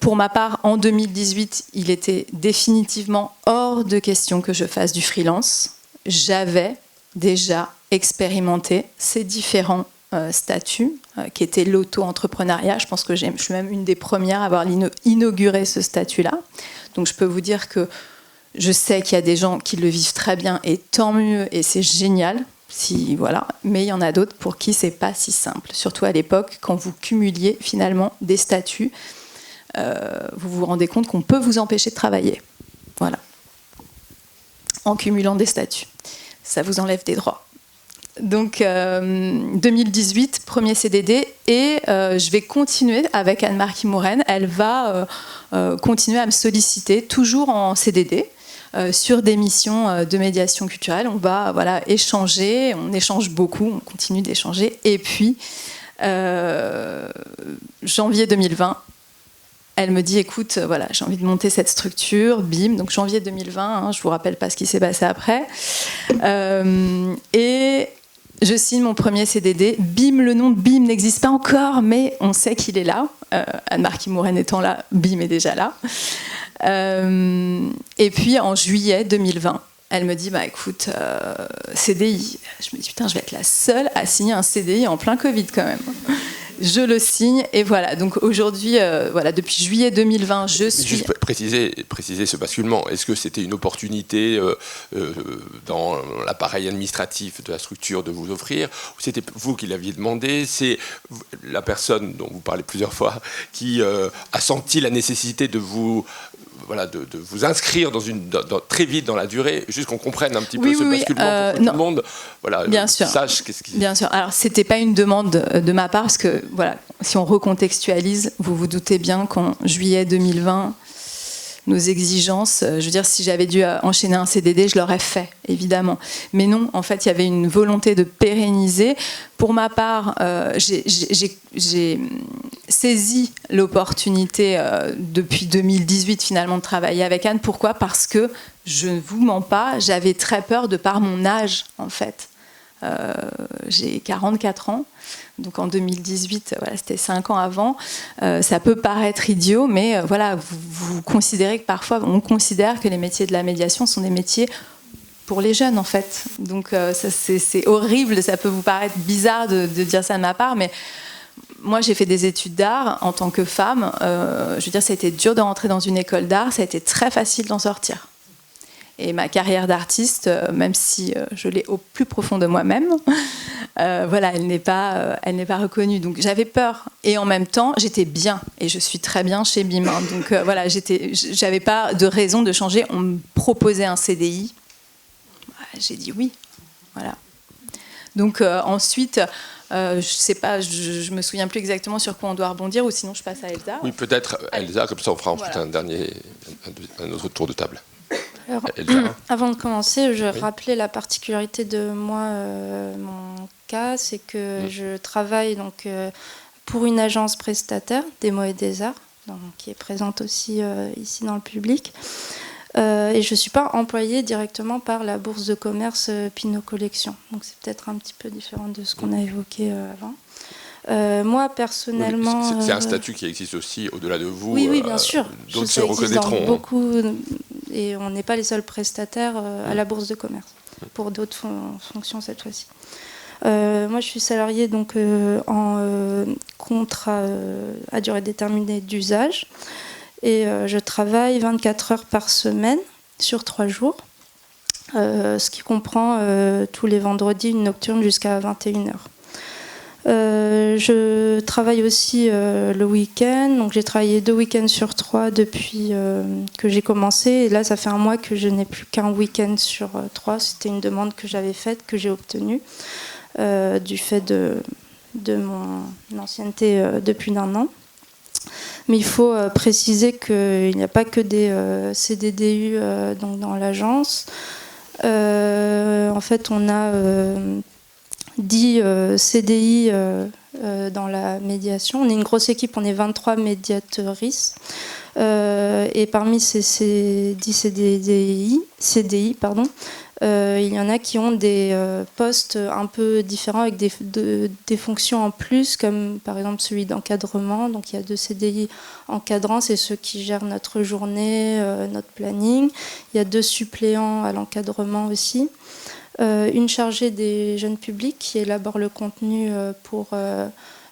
Pour ma part, en 2018, il était définitivement hors de question que je fasse du freelance. J'avais déjà expérimenté ces différents statut qui était l'auto-entrepreneuriat. Je pense que je suis même une des premières à avoir inauguré ce statut-là. Donc je peux vous dire que je sais qu'il y a des gens qui le vivent très bien et tant mieux et c'est génial. Voilà. Mais il y en a d'autres pour qui c'est pas si simple. Surtout à l'époque, quand vous cumuliez finalement des statuts, vous vous rendez compte qu'on peut vous empêcher de travailler. Voilà. En cumulant des statuts. Ça vous enlève des droits. Donc 2018, premier CDD, et je vais continuer avec Anne-Marquis Mouraine. Elle va continuer à me solliciter, toujours en CDD, sur des missions de médiation culturelle. On va échanger, on échange beaucoup, on continue d'échanger. Et puis, janvier 2020, elle me dit, écoute, voilà, j'ai envie de monter cette structure, BIM, donc janvier 2020, hein, je ne vous rappelle pas ce qui s'est passé après. Et je signe mon premier CDD. BIM, le nom de BIM n'existe pas encore, mais on sait qu'il est là. Anne-Marquis Mouraine étant là, BIM est déjà là. Et puis en juillet 2020, elle me dit, écoute, CDI. Je me dis, putain, je vais être la seule à signer un CDI en plein Covid quand même. Je le signe et voilà. Donc aujourd'hui, depuis juillet 2020, je suis... Juste préciser ce basculement. Est-ce que c'était une opportunité dans l'appareil administratif de la structure de vous offrir, ou c'était vous qui l'aviez demandé? C'est la personne dont vous parlez plusieurs fois qui a senti la nécessité de vous... de vous inscrire très vite dans la durée, juste qu'on comprenne un petit peu ce basculement pour que tout le monde sache qu'est-ce qui... Bien sûr. Alors, c'était pas une demande de ma part, parce que, si on recontextualise, vous vous doutez bien qu'en juillet 2020, nos exigences, je veux dire, si j'avais dû enchaîner un CDD, je l'aurais fait, évidemment. Mais non, en fait, il y avait une volonté de pérenniser. Pour ma part, j'ai saisi l'opportunité depuis 2018, finalement, de travailler avec Anne. Pourquoi ? Parce que, je ne vous mens pas, j'avais très peur de par mon âge, en fait. J'ai 44 ans. Donc en 2018, c'était 5 ans avant. Ça peut paraître idiot, mais vous considérez que parfois, on considère que les métiers de la médiation sont des métiers pour les jeunes, en fait. Donc c'est horrible, ça peut vous paraître bizarre de dire ça de ma part, mais moi j'ai fait des études d'art en tant que femme. Je veux dire, ça a été dur de rentrer dans une école d'art, ça a été très facile d'en sortir. Et ma carrière d'artiste, même si je l'ai au plus profond de moi-même, elle n'est pas reconnue. Donc j'avais peur. Et en même temps, j'étais bien. Et je suis très bien chez BIM. Donc j'avais pas de raison de changer. On me proposait un CDI. J'ai dit oui. Voilà. Donc ensuite... je sais pas, je me souviens plus exactement sur quoi on doit rebondir, ou sinon je passe à Elsa. Oui, peut-être Elsa, comme ça on fera ensuite un autre tour de table. Alors, avant de commencer, je rappelais la particularité de moi, mon cas, c'est que je travaille donc, pour une agence prestataire, des mots et des arts, donc, qui est présente aussi ici dans le public. Et je ne suis pas employée directement par la bourse de commerce Pinot Collection. Donc c'est peut-être un petit peu différent de ce qu'on a évoqué avant. Moi, personnellement... C'est un statut qui existe aussi au-delà de vous. Oui, bien sûr. D'autres se reconnaîtront. Beaucoup, et on n'est pas les seuls prestataires à la bourse de commerce, pour d'autres fonctions cette fois-ci. Moi, je suis salariée donc, en contrat à durée déterminée d'usage. Et je travaille 24 heures par semaine, sur 3 jours, ce qui comprend tous les vendredis une nocturne jusqu'à 21h. Je travaille aussi le week-end, donc j'ai travaillé 2 week-ends sur 3 depuis que j'ai commencé. Et là, ça fait un mois que je n'ai plus qu'un week-end sur 3. C'était une demande que j'avais faite, que j'ai obtenue, du fait de mon ancienneté depuis d'un an. Mais il faut préciser qu'il n'y a pas que des CDDU donc dans l'agence. En fait, on a 10 CDI dans la médiation. On est une grosse équipe, on est 23 médiatrices. Et parmi ces 10 CDI, il y en a qui ont des postes un peu différents avec des fonctions en plus, comme par exemple celui d'encadrement. Donc il y a 2 CDI encadrants, c'est ceux qui gèrent notre journée, notre planning. Il y a 2 suppléants à l'encadrement aussi. Une chargée des jeunes publics qui élabore le contenu pour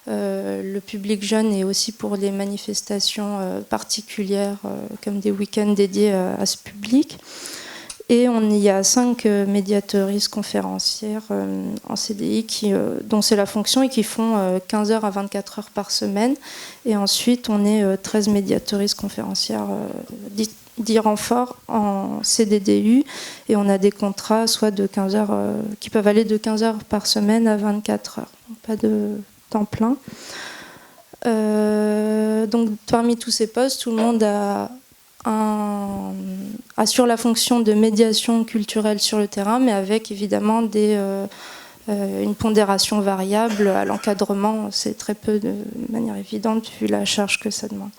le public jeune et aussi pour des manifestations particulières comme des week-ends dédiés à ce public. Et il y a 5 médiatrices conférencières en CDI dont c'est la fonction et qui font 15 heures à 24 heures par semaine. Et ensuite, on est 13 médiatrices conférencières 10 renforts en CDDU. Et on a des contrats soit de 15 heures, qui peuvent aller de 15 heures par semaine à 24 heures. Donc, pas de temps plein. Donc parmi tous ces postes, tout le monde assure la fonction de médiation culturelle sur le terrain, mais avec évidemment une pondération variable à l'encadrement. C'est très peu de manière évidente vu la charge que ça demande.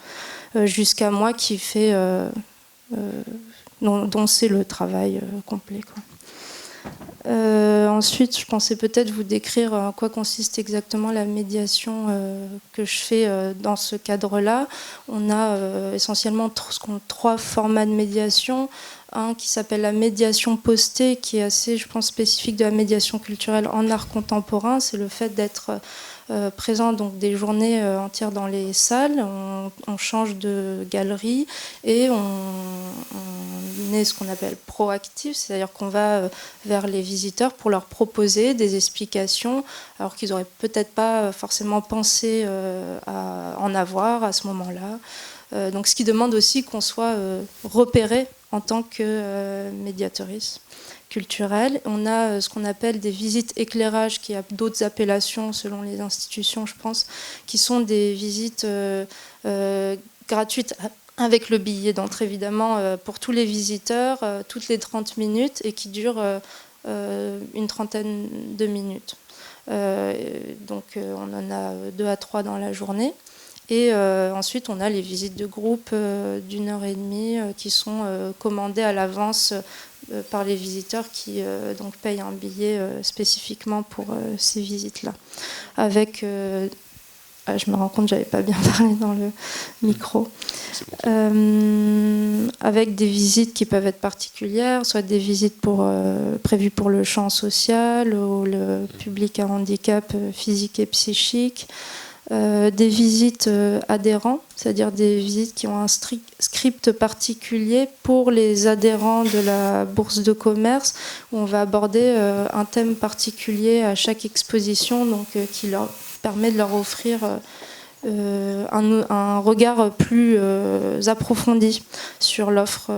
Jusqu'à moi qui fait, dont c'est le travail complet, quoi. Ensuite, je pensais peut-être vous décrire en quoi consiste exactement la médiation que je fais dans ce cadre-là. On a essentiellement trois formats de médiation. Un qui s'appelle la médiation postée, qui est assez, je pense, spécifique de la médiation culturelle en art contemporain. C'est le fait d'être présent donc des journées entières dans les salles. On change de galerie et on est ce qu'on appelle proactif, c'est-à-dire qu'on va vers les visiteurs pour leur proposer des explications, alors qu'ils n'auraient peut-être pas forcément pensé à en avoir à ce moment-là. Donc, ce qui demande aussi qu'on soit repéré en tant que médiatrice culturelle. On a ce qu'on appelle des visites éclairage, qui a d'autres appellations selon les institutions, je pense, qui sont des visites gratuites avec le billet d'entrée, évidemment, pour tous les visiteurs, toutes les 30 minutes, et qui durent une trentaine de minutes. Donc, on en a 2 à 3 dans la journée. Et ensuite, on a les visites de groupe d'1h30 qui sont commandées à l'avance par les visiteurs qui donc payent un billet spécifiquement pour ces visites-là. Avec, je me rends compte que j'avais pas bien parlé dans le micro. Avec des visites qui peuvent être particulières, soit des visites prévues pour le champ social ou le public à handicap physique et psychique. Des visites adhérents, c'est-à-dire des visites qui ont un script particulier pour les adhérents de la bourse de commerce, où on va aborder un thème particulier à chaque exposition, donc qui leur permet de leur offrir un regard plus approfondi sur l'offre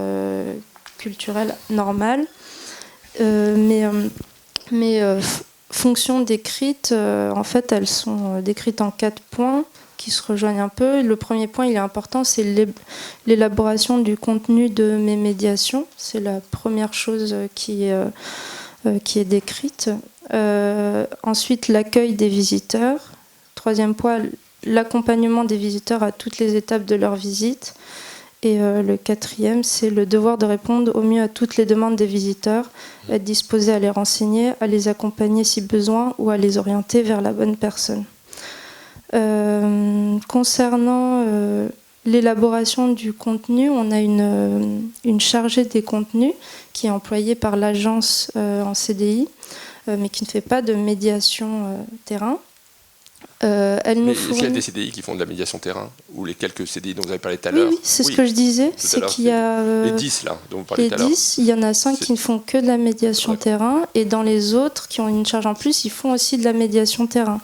culturelle normale. Fonctions décrites, en fait, elles sont décrites en 4 points qui se rejoignent un peu. Le premier point, il est important, c'est l'élaboration du contenu de mes médiations. C'est la première chose qui est décrite. Ensuite, l'accueil des visiteurs. Troisième point, l'accompagnement des visiteurs à toutes les étapes de leur visite. Et le 4e, c'est le devoir de répondre au mieux à toutes les demandes des visiteurs, être disposé à les renseigner, à les accompagner si besoin ou à les orienter vers la bonne personne. Concernant l'élaboration du contenu, on a une chargée des contenus qui est employée par l'agence en CDI, mais qui ne fait pas de médiation terrain. Est-ce qu'il y a des CDI qui font de la médiation terrain, ou les quelques CDI dont vous avez parlé tout à l'heure? Oui, c'est ce que je disais. C'est qu'il y a les 10 là, dont vous parlez tout à l'heure. Les 10, il y en a 5 qui ne font que de la médiation terrain, et dans les autres qui ont une charge en plus, ils font aussi de la médiation terrain.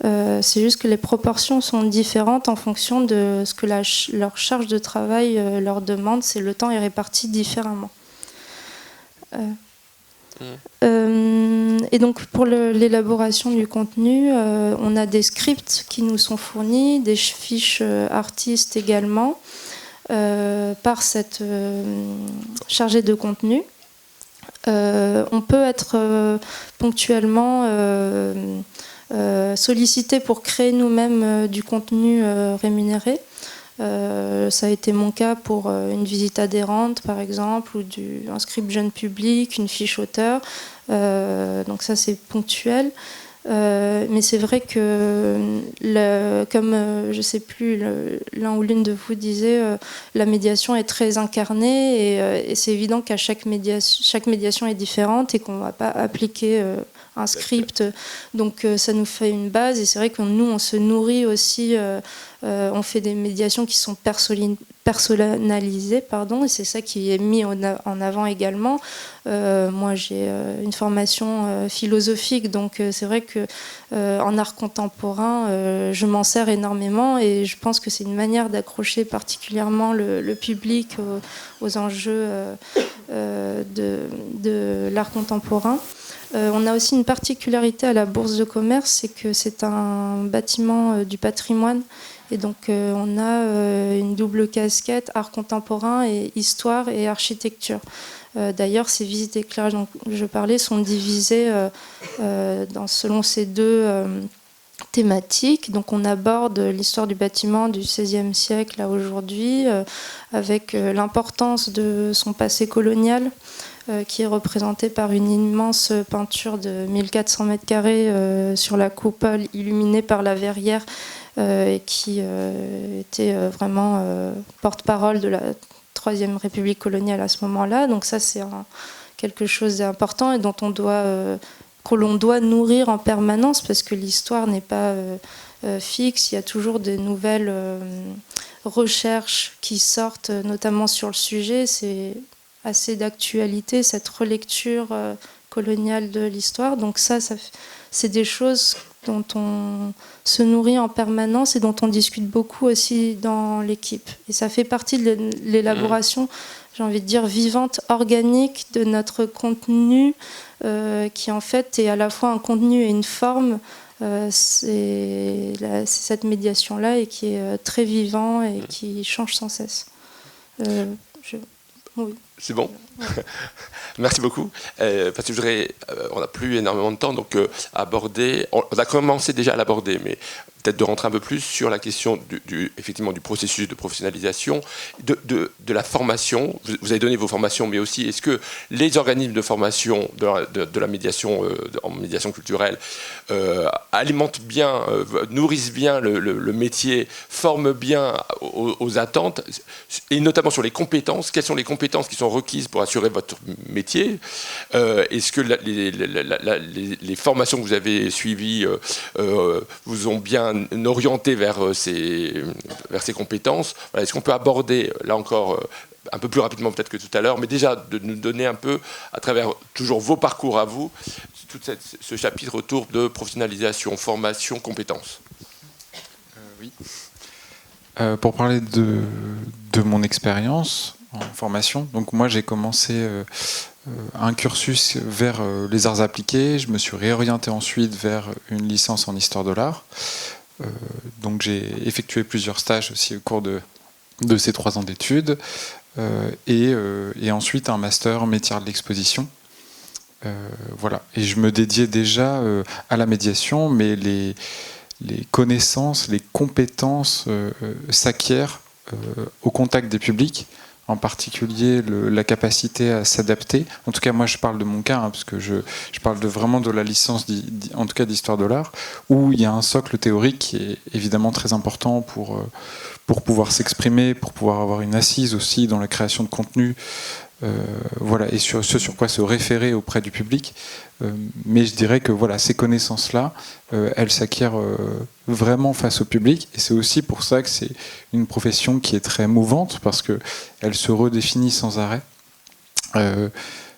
C'est juste que les proportions sont différentes en fonction de ce que leur charge de travail leur demande. C'est le temps est réparti différemment. Et donc pour l'élaboration du contenu, on a des scripts qui nous sont fournis, des fiches artistes également, par cette chargée de contenu. On peut être ponctuellement sollicité pour créer nous-mêmes du contenu rémunéré. Ça a été mon cas pour une visite adhérente par exemple, ou un script jeune public, une fiche auteur, donc ça c'est ponctuel, mais c'est vrai que comme je sais plus, l'un ou l'une de vous disait, la médiation est très incarnée, et c'est évident qu'à chaque médiation est différente et qu'on ne va pas appliquer un script, donc ça nous fait une base, et c'est vrai que nous on se nourrit aussi, on fait des médiations qui sont personnalisées, et c'est ça qui est mis en avant également. Moi j'ai une formation philosophique, donc c'est vrai que en art contemporain je m'en sers énormément, et je pense que c'est une manière d'accrocher particulièrement le public aux enjeux de l'art contemporain. On a aussi une particularité à la Bourse de commerce, c'est que c'est un bâtiment du patrimoine, et donc on a une double casquette, art contemporain et histoire et architecture. D'ailleurs, ces visites éclairage dont je parlais sont divisées selon ces deux thématiques. Donc on aborde l'histoire du bâtiment du XVIe siècle à aujourd'hui, avec l'importance de son passé colonial, qui est représenté par une immense peinture de 1400 mètres carrés sur la coupole illuminée par la verrière et qui était vraiment porte-parole de la Troisième République coloniale à ce moment-là. Donc ça, c'est quelque chose d'important et que l'on doit nourrir en permanence parce que l'histoire n'est pas fixe. Il y a toujours des nouvelles recherches qui sortent, notamment sur le sujet. C'est assez d'actualité, cette relecture coloniale de l'histoire. Donc ça c'est des choses dont on se nourrit en permanence et dont on discute beaucoup aussi dans l'équipe. Et ça fait partie de l'élaboration, j'ai envie de dire, vivante, organique de notre contenu, qui en fait est à la fois un contenu et une forme. C'est cette médiation-là et qui est très vivant et qui change sans cesse. Oui. C'est bon. Merci beaucoup. Parce que on n'a plus énormément de temps, donc aborder. On a commencé déjà à l'aborder, mais peut-être de rentrer un peu plus sur la question effectivement du processus de professionnalisation, de la formation. Vous avez donné vos formations, mais aussi est-ce que les organismes de formation de la médiation en médiation culturelle alimentent bien, nourrissent bien le métier, forment bien aux attentes, et notamment sur les compétences. Quelles sont les compétences qui sont requises pour assurer votre métier? Est-ce que les formations que vous avez suivies vous ont bien orienté vers ces compétences? Voilà, est-ce qu'on peut aborder, là encore, un peu plus rapidement peut-être que tout à l'heure, mais déjà de nous donner un peu, à travers toujours vos parcours à vous, tout ce chapitre autour de professionnalisation, formation, compétences? Oui. Pour parler de mon expérience en formation, donc moi j'ai commencé un cursus vers les arts appliqués, je me suis réorienté ensuite vers une licence en histoire de l'art. Donc j'ai effectué plusieurs stages aussi au cours de ces 3 ans d'études et ensuite un master métier de l'exposition. Voilà. Et je me dédiais déjà à la médiation, mais les connaissances, les compétences s'acquièrent au contact des publics, en particulier la capacité à s'adapter. En tout cas, moi, je parle de mon cas, parce que je parle vraiment de la licence, en tout cas d'histoire de l'art, où il y a un socle théorique qui est évidemment très important pour pouvoir s'exprimer, pour pouvoir avoir une assise aussi dans la création de contenu, voilà, et ce sur quoi se référer auprès du public. Mais je dirais que voilà, ces connaissances-là, elles s'acquièrent vraiment face au public, et c'est aussi pour ça que c'est une profession qui est très mouvante, parce qu'elle se redéfinit sans arrêt.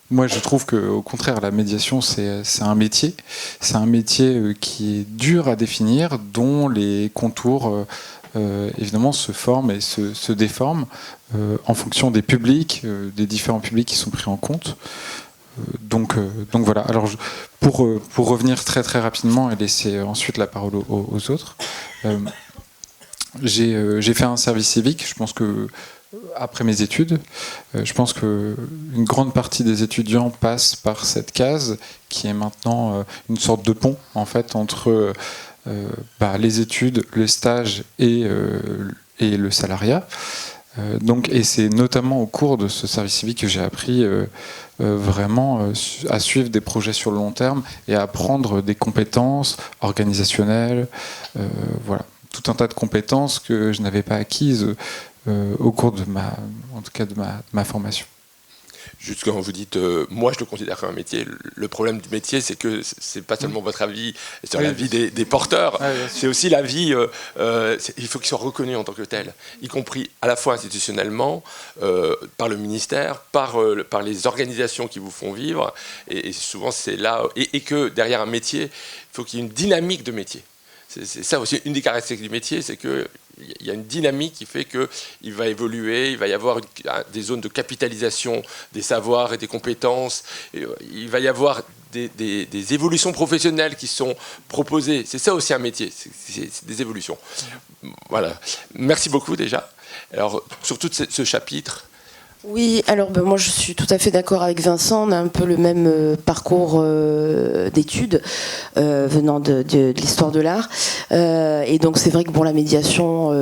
Moi, je trouve qu'au contraire, la médiation, c'est un métier. C'est un métier qui est dur à définir, dont les contours évidemment se forment et se déforment en fonction des publics, des différents publics qui sont pris en compte. Donc voilà. Alors pour revenir très très rapidement et laisser ensuite la parole aux autres, j'ai fait un service civique. Je pense que après mes études, je pense qu'une grande partie des étudiants passent par cette case qui est maintenant une sorte de pont en fait entre les études, le stage et le salariat. Et c'est notamment au cours de ce service civique que j'ai appris vraiment à suivre des projets sur le long terme et à apprendre des compétences organisationnelles, voilà, tout un tas de compétences que je n'avais pas acquises au cours de ma formation. Juste quand vous dites, moi je le considère comme un métier, le problème du métier, c'est que c'est pas seulement votre avis, c'est la vie des porteurs, c'est aussi la vie, il faut qu'ils soient reconnus en tant que tels, y compris à la fois institutionnellement, par le ministère, par les organisations qui vous font vivre, et souvent c'est là, et que derrière un métier, il faut qu'il y ait une dynamique de métier. C'est ça aussi, une des caractéristiques du métier, c'est qu'il y a une dynamique qui fait qu'il va évoluer, il va y avoir des zones de capitalisation des savoirs et des compétences, et il va y avoir des évolutions professionnelles qui sont proposées. C'est ça aussi un métier, c'est des évolutions. Voilà. Merci beaucoup déjà. Alors, sur tout ce chapitre, Oui, alors moi je suis tout à fait d'accord avec Vincent, on a un peu le même parcours d'études venant de l'histoire de l'art. Et donc c'est vrai que la médiation,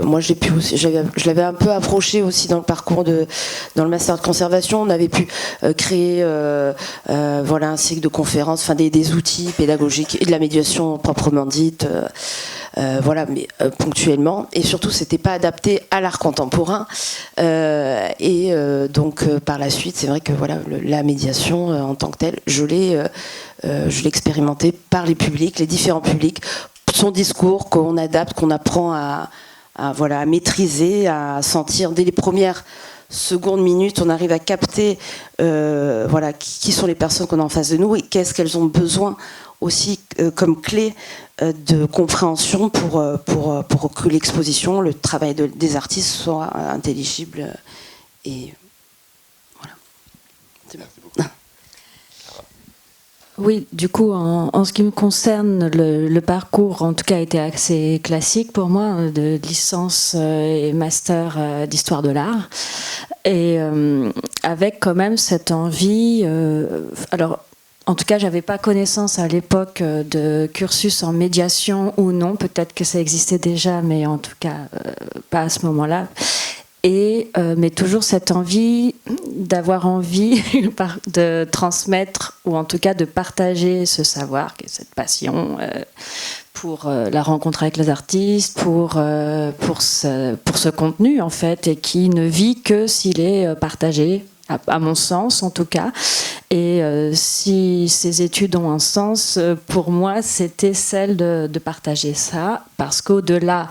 moi je l'avais un peu approché aussi dans le parcours dans le master de conservation. On avait pu créer un cycle de conférences, des outils pédagogiques et de la médiation proprement dite. Mais ponctuellement, et surtout c'était pas adapté à l'art contemporain, par la suite c'est vrai que la médiation en tant que telle, je l'ai expérimentée par les publics, les différents publics, son discours qu'on adapte, qu'on apprend à maîtriser, à sentir dès les premières secondes, minutes, on arrive à capter qui sont les personnes qu'on a en face de nous et qu'est-ce qu'elles ont besoin aussi comme clé de compréhension pour que l'exposition, le travail des artistes soit intelligible. Et voilà. C'est bon. Oui, du coup, en ce qui me concerne, le parcours, en tout cas, a été assez classique pour moi, de licence et master d'histoire de l'art. Et avec quand même cette envie... en tout cas, j'avais pas connaissance à l'époque de cursus en médiation ou non. Peut-être que ça existait déjà, mais en tout cas, pas à ce moment-là. Mais toujours cette envie d'avoir envie de transmettre, ou en tout cas de partager ce savoir, cette passion pour la rencontre avec les artistes, pour ce contenu en fait, et qui ne vit que s'il est partagé, à mon sens en tout cas. Et si ces études ont un sens, pour moi, c'était celle de partager ça, parce qu'au-delà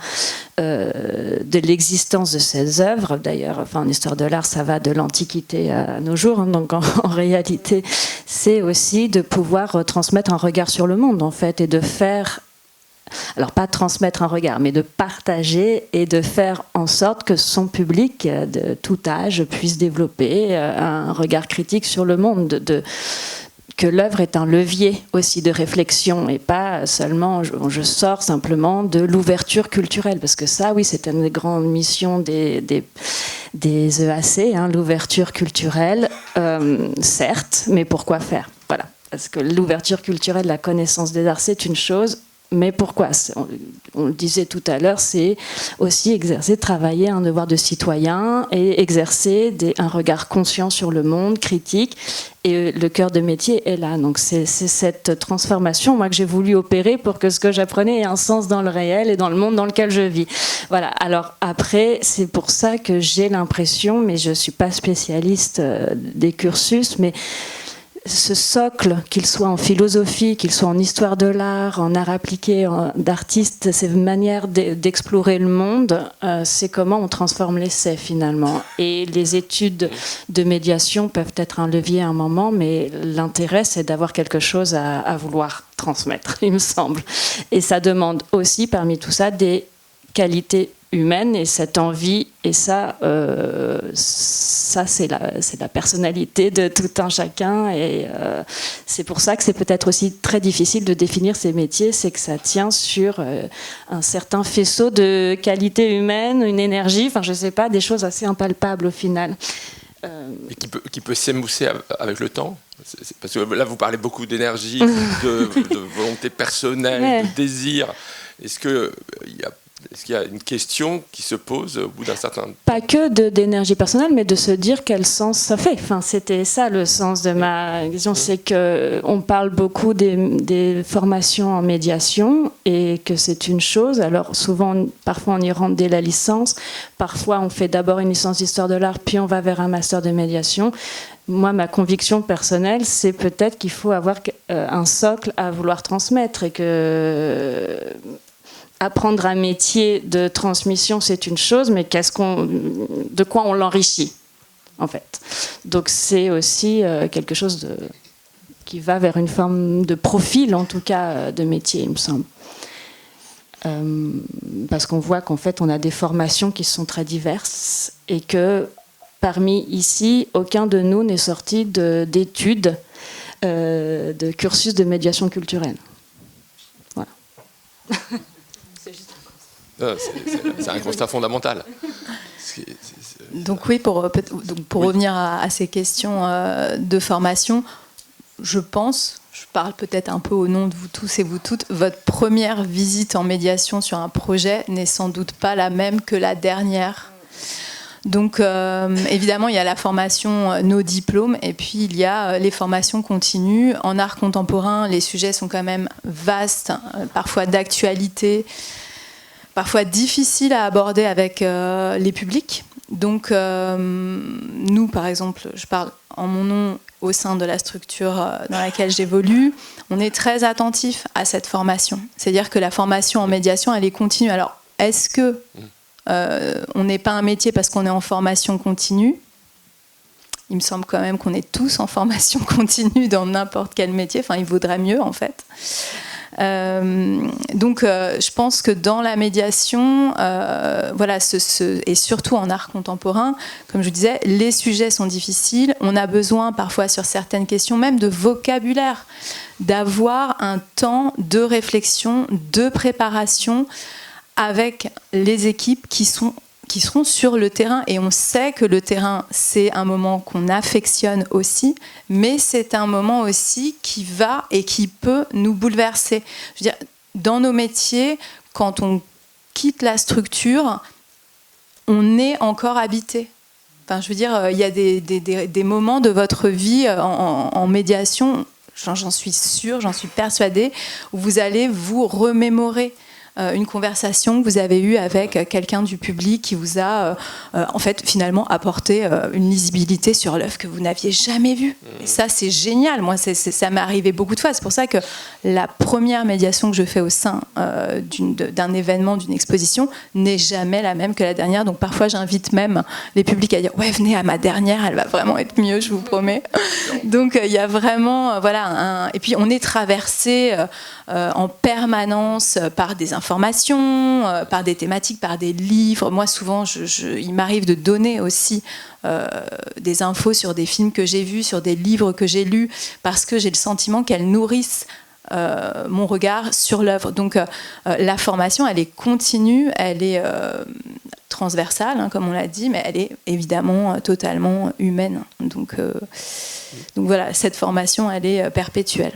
de l'existence de ces œuvres, d'ailleurs, en histoire de l'art, ça va de l'Antiquité à nos jours, donc en réalité, c'est aussi de pouvoir transmettre un regard sur le monde, en fait, et de faire... Alors pas transmettre un regard, mais de partager et de faire en sorte que son public de tout âge puisse développer un regard critique sur le monde, que l'œuvre est un levier aussi de réflexion et pas seulement je sors simplement de l'ouverture culturelle, parce que ça, oui, c'est une des grandes missions des EAC, l'ouverture culturelle, certes, mais pourquoi faire ? Voilà, parce que l'ouverture culturelle, la connaissance des arts, c'est une chose. Mais pourquoi ? On le disait tout à l'heure, c'est aussi exercer, travailler un devoir de citoyen et exercer un regard conscient sur le monde, critique. Et le cœur de métier est là. Donc c'est cette transformation, moi, que j'ai voulu opérer pour que ce que j'apprenais ait un sens dans le réel et dans le monde dans lequel je vis. Voilà. Alors après, c'est pour ça que j'ai l'impression, mais je ne suis pas spécialiste des cursus, mais ce socle, qu'il soit en philosophie, qu'il soit en histoire de l'art, en art appliqué, d'artiste, c'est une manière d'explorer le monde, c'est comment on transforme l'essai finalement. Et les études de médiation peuvent être un levier à un moment, mais l'intérêt, c'est d'avoir quelque chose à vouloir transmettre, il me semble. Et ça demande aussi, parmi tout ça, des qualités humaine, et cette envie, et ça c'est la personnalité de tout un chacun, et c'est pour ça que c'est peut-être aussi très difficile de définir ces métiers, c'est que ça tient sur un certain faisceau de qualités humaines, une énergie, je sais pas, des choses assez impalpables au final. Et qui peut s'émousser avec le temps, parce que là vous parlez beaucoup d'énergie, de volonté personnelle, de désir. Est-ce qu'il y a une question qui se pose au bout d'un certain temps ? Pas que d'énergie personnelle, mais de se dire quel sens ça fait. C'était ça le sens de ma question, c'est qu'on parle beaucoup des formations en médiation et que c'est une chose. Alors souvent, parfois on y rentre dès la licence, parfois on fait d'abord une licence d'histoire de l'art, puis on va vers un master de médiation. Moi, ma conviction personnelle, c'est peut-être qu'il faut avoir un socle à vouloir transmettre et que... Apprendre un métier de transmission, c'est une chose, mais de quoi on l'enrichit, en fait. Donc c'est aussi quelque chose qui va vers une forme de profil, en tout cas, de métier, il me semble. Parce qu'on voit qu'en fait, on a des formations qui sont très diverses et que parmi ici, aucun de nous n'est sorti d'études de cursus de médiation culturelle. Voilà. C'est un constat fondamental. Donc oui, pour revenir à ces questions de formation, je parle peut-être un peu au nom de vous tous et vous toutes, votre première visite en médiation sur un projet n'est sans doute pas la même que la dernière. Donc évidemment, il y a la formation nos diplômes et puis il y a les formations continues. En art contemporain, les sujets sont quand même vastes, parfois d'actualité, parfois difficiles à aborder avec les publics. Donc nous, par exemple, je parle en mon nom au sein de la structure dans laquelle j'évolue, on est très attentif à cette formation. C'est-à-dire que la formation en médiation, elle est continue. Alors, est-ce que on n'est pas un métier parce qu'on est en formation continue? Il me semble quand même qu'on est tous en formation continue dans n'importe quel métier. Enfin, il vaudrait mieux, en fait. Donc, je pense que dans la médiation, voilà, et surtout en art contemporain, comme je vous disais, les sujets sont difficiles. On a besoin parfois sur certaines questions, même de vocabulaire, d'avoir un temps de réflexion, de préparation avec les équipes qui seront sur le terrain. Et on sait que le terrain, c'est un moment qu'on affectionne aussi, mais c'est un moment aussi qui va et qui peut nous bouleverser. Je veux dire, dans nos métiers, quand on quitte la structure, on est encore habité. Enfin, je veux dire, il y a des moments de votre vie en médiation, j'en suis sûre, j'en suis persuadée, où vous allez vous remémorer une conversation que vous avez eue avec quelqu'un du public qui vous a en fait finalement apporté une lisibilité sur l'œuvre que vous n'aviez jamais vue. Et ça, c'est génial. Moi, ça m'est arrivé beaucoup de fois. C'est pour ça que la première médiation que je fais au sein d'un événement, d'une exposition, n'est jamais la même que la dernière. Donc parfois, j'invite même les publics à dire « Ouais, venez à ma dernière, elle va vraiment être mieux, je vous promets. » Donc il y a vraiment... voilà, et puis on est traversé en permanence par des informations, par des thématiques, par des livres. Moi, souvent, il m'arrive de donner aussi des infos sur des films que j'ai vus, sur des livres que j'ai lus, parce que j'ai le sentiment qu'elles nourrissent mon regard sur l'œuvre. Donc, la formation, elle est continue, elle est transversale, hein, comme on l'a dit, mais elle est évidemment totalement humaine. Donc voilà, cette formation, elle est perpétuelle.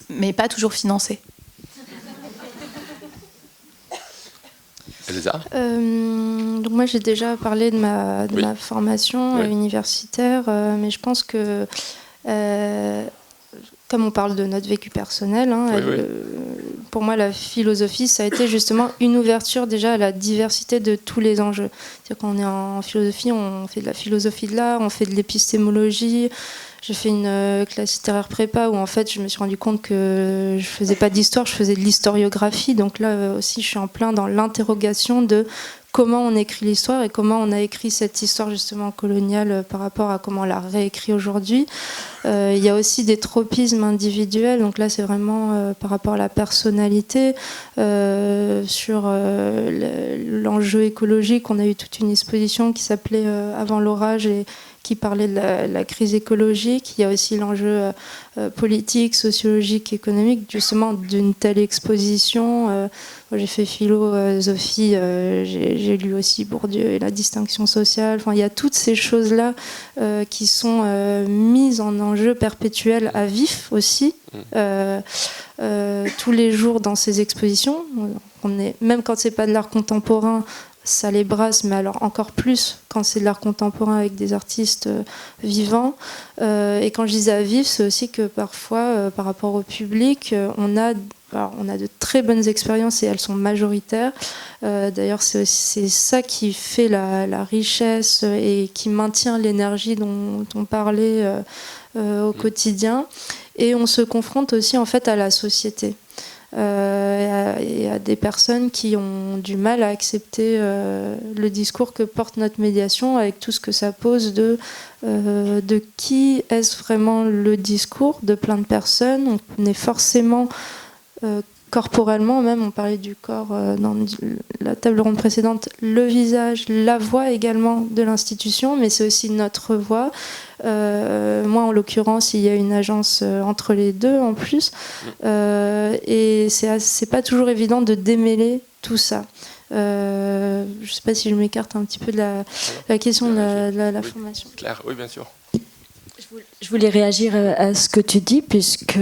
Mais pas toujours financée. Elsa ? Donc moi j'ai déjà parlé de ma formation universitaire, mais je pense que comme on parle de notre vécu personnel, hein, pour moi la philosophie ça a été justement une ouverture déjà à la diversité de tous les enjeux. C'est-à-dire qu'on est en philosophie, on fait de la philosophie de l'art, on fait de l'épistémologie. J'ai fait une classe littéraire prépa où en fait je me suis rendu compte que je faisais pas d'histoire, je faisais de l'historiographie. Donc là aussi je suis en plein dans l'interrogation de comment on écrit l'histoire et comment on a écrit cette histoire justement coloniale par rapport à comment on la réécrit aujourd'hui. Il y a aussi des tropismes individuels, donc là c'est vraiment par rapport à la personnalité, sur l'enjeu écologique. On a eu toute une exposition qui s'appelait Avant l'orage et qui parlait de la crise écologique. Il y a aussi l'enjeu politique, sociologique, économique, justement d'une telle exposition. Moi, j'ai fait philosophie, j'ai lu aussi Bourdieu et la distinction sociale. Enfin, il y a toutes ces choses-là qui sont mises en enjeu perpétuel à vif aussi, tous les jours dans ces expositions. Même quand c'est pas de l'art contemporain, ça les brasse, mais alors encore plus quand c'est de l'art contemporain avec des artistes vivants. Et quand je dis à vif, c'est aussi que parfois, par rapport au public, on a de très bonnes expériences et elles sont majoritaires. D'ailleurs, c'est ça qui fait la richesse et qui maintient l'énergie dont on parlait au quotidien. Et on se confronte aussi en fait à la société. Et à des personnes qui ont du mal à accepter le discours que porte notre médiation avec tout ce que ça pose de qui est-ce vraiment le discours de plein de personnes. On est forcément corporellement, même on parlait du corps dans la table ronde précédente, le visage, la voix également de l'institution, mais c'est aussi notre voix. Moi en l'occurrence il y a une agence entre les deux en plus, et c'est pas toujours évident de démêler tout ça. Je ne sais pas si je m'écarte un petit peu de la question de la formation. Claire, oui, bien sûr. Je voulais réagir à ce que tu dis, puisque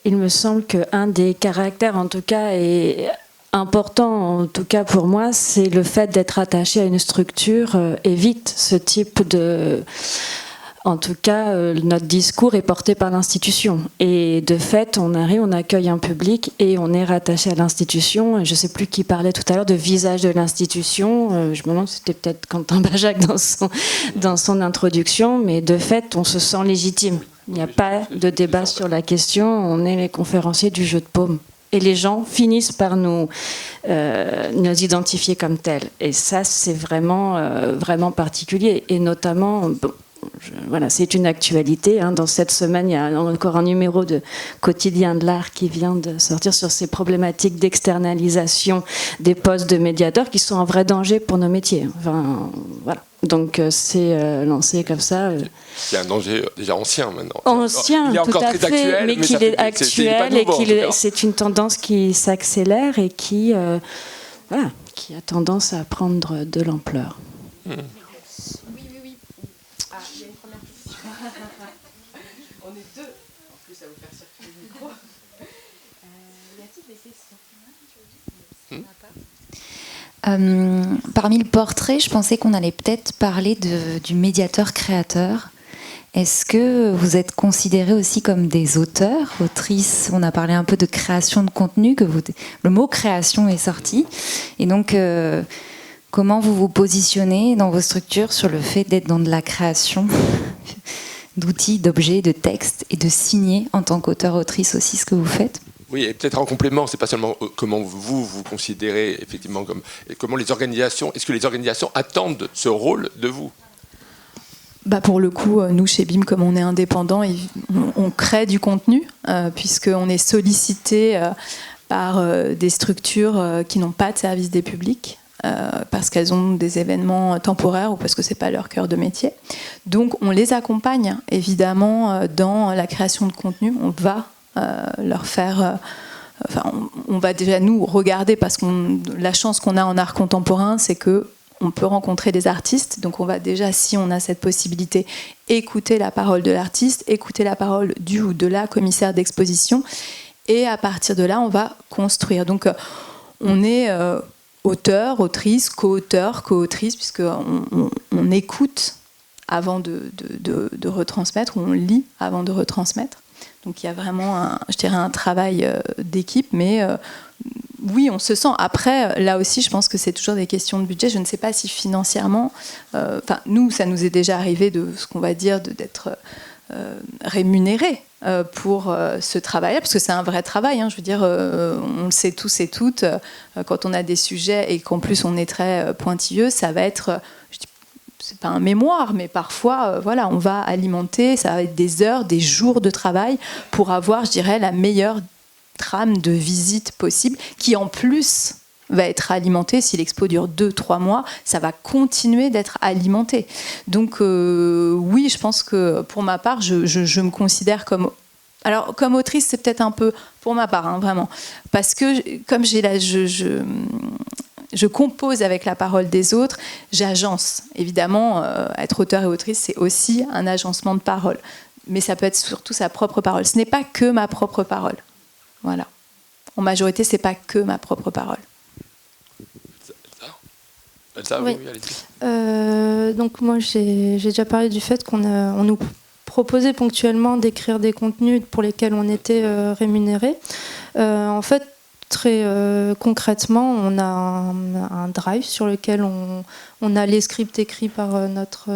il me semble qu'un des caractères, en tout cas, est important, en tout cas pour moi, c'est le fait d'être attaché à une structure évite ce type de... En tout cas, notre discours est porté par l'institution. Et de fait, on arrive, on accueille un public et on est rattaché à l'institution. Je ne sais plus qui parlait tout à l'heure de visage de l'institution. Je me demande si c'était peut-être Quentin Bajac dans son introduction. Mais de fait, on se sent légitime. Il n'y a pas de débat sur la question. On est les conférenciers du jeu de paume. Et les gens finissent par nous identifier comme tels. Et ça, c'est vraiment, vraiment particulier. Et notamment... Voilà, c'est une actualité. Dans cette semaine, il y a encore un numéro de Quotidien de l'Art qui vient de sortir sur ces problématiques d'externalisation des postes de médiateurs qui sont un vrai danger pour nos métiers. Enfin, voilà. Donc c'est lancé comme ça. C'est un danger déjà ancien maintenant. Ancien, il est encore tout à très fait, actuel, mais qu'il est actuel et c'est une tendance qui s'accélère et qui a tendance à prendre de l'ampleur. On est deux. En plus, ça va vous faire circuler le micro. Y a-t-il des questions? Parmi le portrait, je pensais qu'on allait peut-être parler du médiateur-créateur. Est-ce que vous êtes considérés aussi comme des auteurs, autrices? On a parlé un peu de création de contenu, le mot création est sorti. Et donc, comment vous vous positionnez dans vos structures sur le fait d'être dans de la création d'outils, d'objets, de textes et de signer en tant qu'auteur-autrice aussi ce que vous faites? Oui, et peut-être en complément, c'est pas seulement comment vous considérez effectivement comment les organisations, est-ce que les organisations attendent ce rôle de vous? Pour le coup, nous chez BIM, comme on est indépendant, on crée du contenu puisqu'on est sollicité par des structures qui n'ont pas de service des publics. Parce qu'elles ont des événements temporaires ou parce que c'est pas leur cœur de métier. Donc on les accompagne évidemment dans la création de contenu. On va leur faire... on va déjà nous regarder parce que la chance qu'on a en art contemporain, c'est que on peut rencontrer des artistes. Donc on va déjà, si on a cette possibilité, écouter la parole de l'artiste, écouter la parole du ou de la commissaire d'exposition. Et à partir de là, on va construire. Donc on est... auteur, autrice, co-auteur, co-autrice, puisqu'on écoute avant de retransmettre, ou on lit avant de retransmettre. Donc il y a vraiment un travail d'équipe, mais oui, on se sent. Après, là aussi, je pense que c'est toujours des questions de budget. Je ne sais pas si financièrement, nous, ça nous est déjà arrivé de ce qu'on va dire d'être rémunérés pour ce travail-là, parce que c'est un vrai travail, je veux dire, on le sait tous et toutes, quand on a des sujets et qu'en plus on est très pointilleux, ça va être, c'est pas un mémoire, mais parfois, on va alimenter, ça va être des heures, des jours de travail pour avoir, je dirais, la meilleure trame de visite possible, qui en plus va être alimenté. Si l'expo dure 2-3 mois, ça va continuer d'être alimenté. Donc oui, je pense que pour ma part, je me considère comme... Alors, comme autrice, c'est peut-être un peu pour ma part, vraiment. Parce que comme je compose avec la parole des autres, j'agence. Évidemment, être auteur et autrice, c'est aussi un agencement de parole. Mais ça peut être surtout sa propre parole. Ce n'est pas que ma propre parole. Voilà. En majorité, ce n'est pas que ma propre parole. Oui. Donc moi j'ai déjà parlé du fait qu'on nous proposait ponctuellement d'écrire des contenus pour lesquels on était rémunéré. En fait, très concrètement, on a un drive sur lequel on a les scripts écrits par notre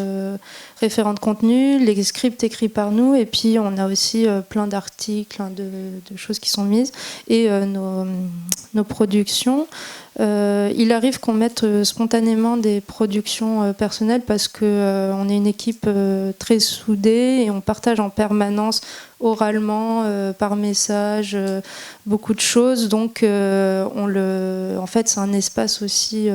référent de contenu, les scripts écrits par nous, et puis on a aussi plein d'articles, de choses qui sont mises, et nos productions. Il arrive qu'on mette spontanément des productions personnelles parce qu'on est une équipe très soudée et on partage en permanence oralement, par message, beaucoup de choses. Donc en fait, c'est un espace aussi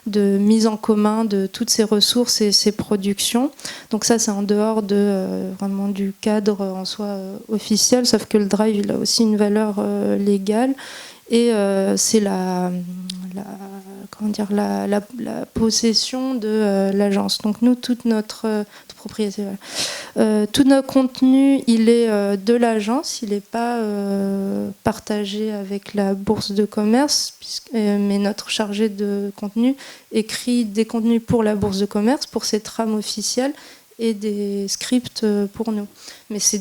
de mise en commun de toutes ces ressources et ces productions. Donc ça, c'est en dehors vraiment du cadre en soi officiel, sauf que le drive, il a aussi une valeur légale. et c'est la possession de l'agence. Donc nous, toute notre propriété, tout notre contenu, il est de l'agence, il n'est pas partagé avec la bourse de commerce, mais notre chargé de contenu écrit des contenus pour la bourse de commerce, pour ses trames officielles, et des scripts pour nous. Mais ce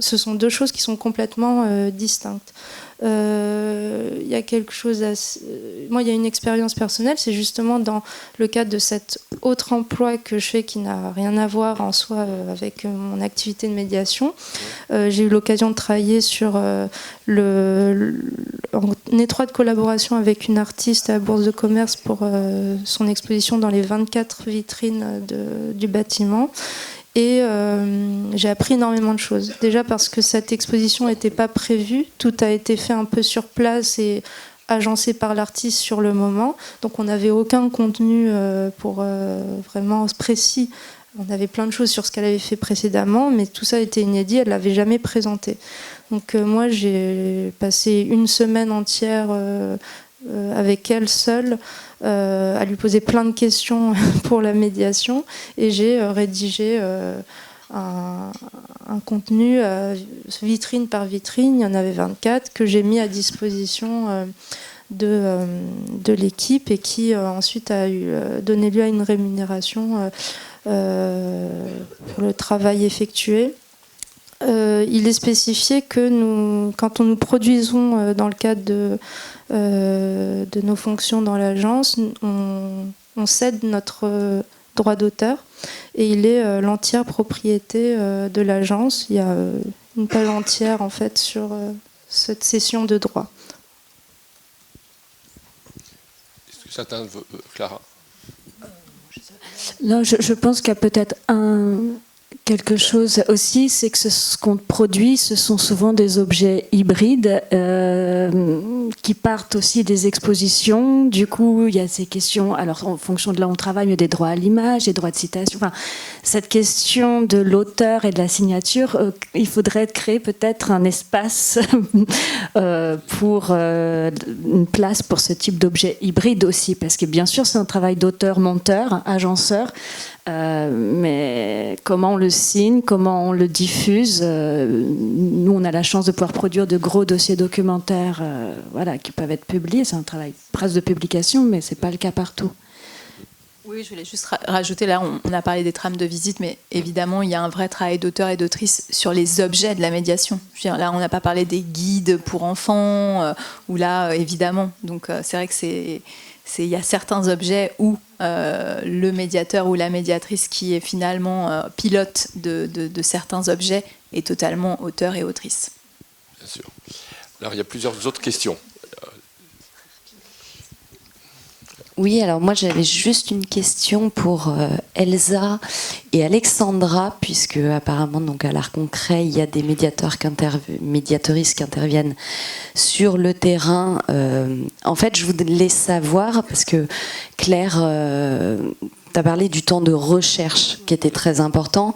sont deux choses qui sont complètement distinctes. Il y a quelque chose moi, il y a une expérience personnelle, c'est justement dans le cadre de cet autre emploi que je fais qui n'a rien à voir en soi avec mon activité de médiation. J'ai eu l'occasion de travailler en étroite collaboration avec une artiste à la Bourse de Commerce pour son exposition dans les 24 vitrines du bâtiment. Et j'ai appris énormément de choses. Déjà parce que cette exposition n'était pas prévue, tout a été fait un peu sur place et agencé par l'artiste sur le moment. Donc on n'avait aucun contenu vraiment précis. On avait plein de choses sur ce qu'elle avait fait précédemment, mais tout ça était inédit, elle ne l'avait jamais présenté. Donc moi j'ai passé une semaine entière avec elle seule, à lui poser plein de questions pour la médiation, et j'ai rédigé un contenu vitrine par vitrine, il y en avait 24, que j'ai mis à disposition de l'équipe et qui ensuite a donné lieu à une rémunération pour le travail effectué. Il est spécifié que quand nous produisons dans le cadre de nos fonctions dans l'agence, on cède notre droit d'auteur et il est l'entière propriété de l'agence. Il y a une page entière en fait sur cette cession de droit. Est-ce que certains Clara? Non, je pense qu'il y a peut-être quelque chose aussi, c'est que ce qu'on produit, ce sont souvent des objets hybrides qui partent aussi des expositions. Du coup, il y a ces questions, alors en fonction de là où on travaille, il y a des droits à l'image, des droits de citation. Enfin, cette question de l'auteur et de la signature, il faudrait créer peut-être un espace pour une place pour ce type d'objet hybride aussi, parce que bien sûr, c'est un travail d'auteur, monteur, agenceur. Mais comment on le signe, comment on le diffuse, nous on a la chance de pouvoir produire de gros dossiers documentaires qui peuvent être publiés, c'est un travail presque de publication, mais c'est pas le cas partout. Oui, je voulais juste rajouter, là on a parlé des trames de visite, mais évidemment il y a un vrai travail d'auteur et d'autrice sur les objets de la médiation. Je veux dire, là on n'a pas parlé des guides pour enfants, ou là évidemment, donc c'est vrai que il y a certains objets où le médiateur ou la médiatrice qui est finalement pilote de certains objets est totalement auteur et autrice. Bien sûr. Alors il y a plusieurs autres questions. Oui, alors moi j'avais juste une question pour Elsa et Alexandra, puisque apparemment donc à l'Art Concret il y a des médiatrices qui interviennent sur le terrain. En fait, je voulais savoir, parce que Claire, tu as parlé du temps de recherche qui était très important.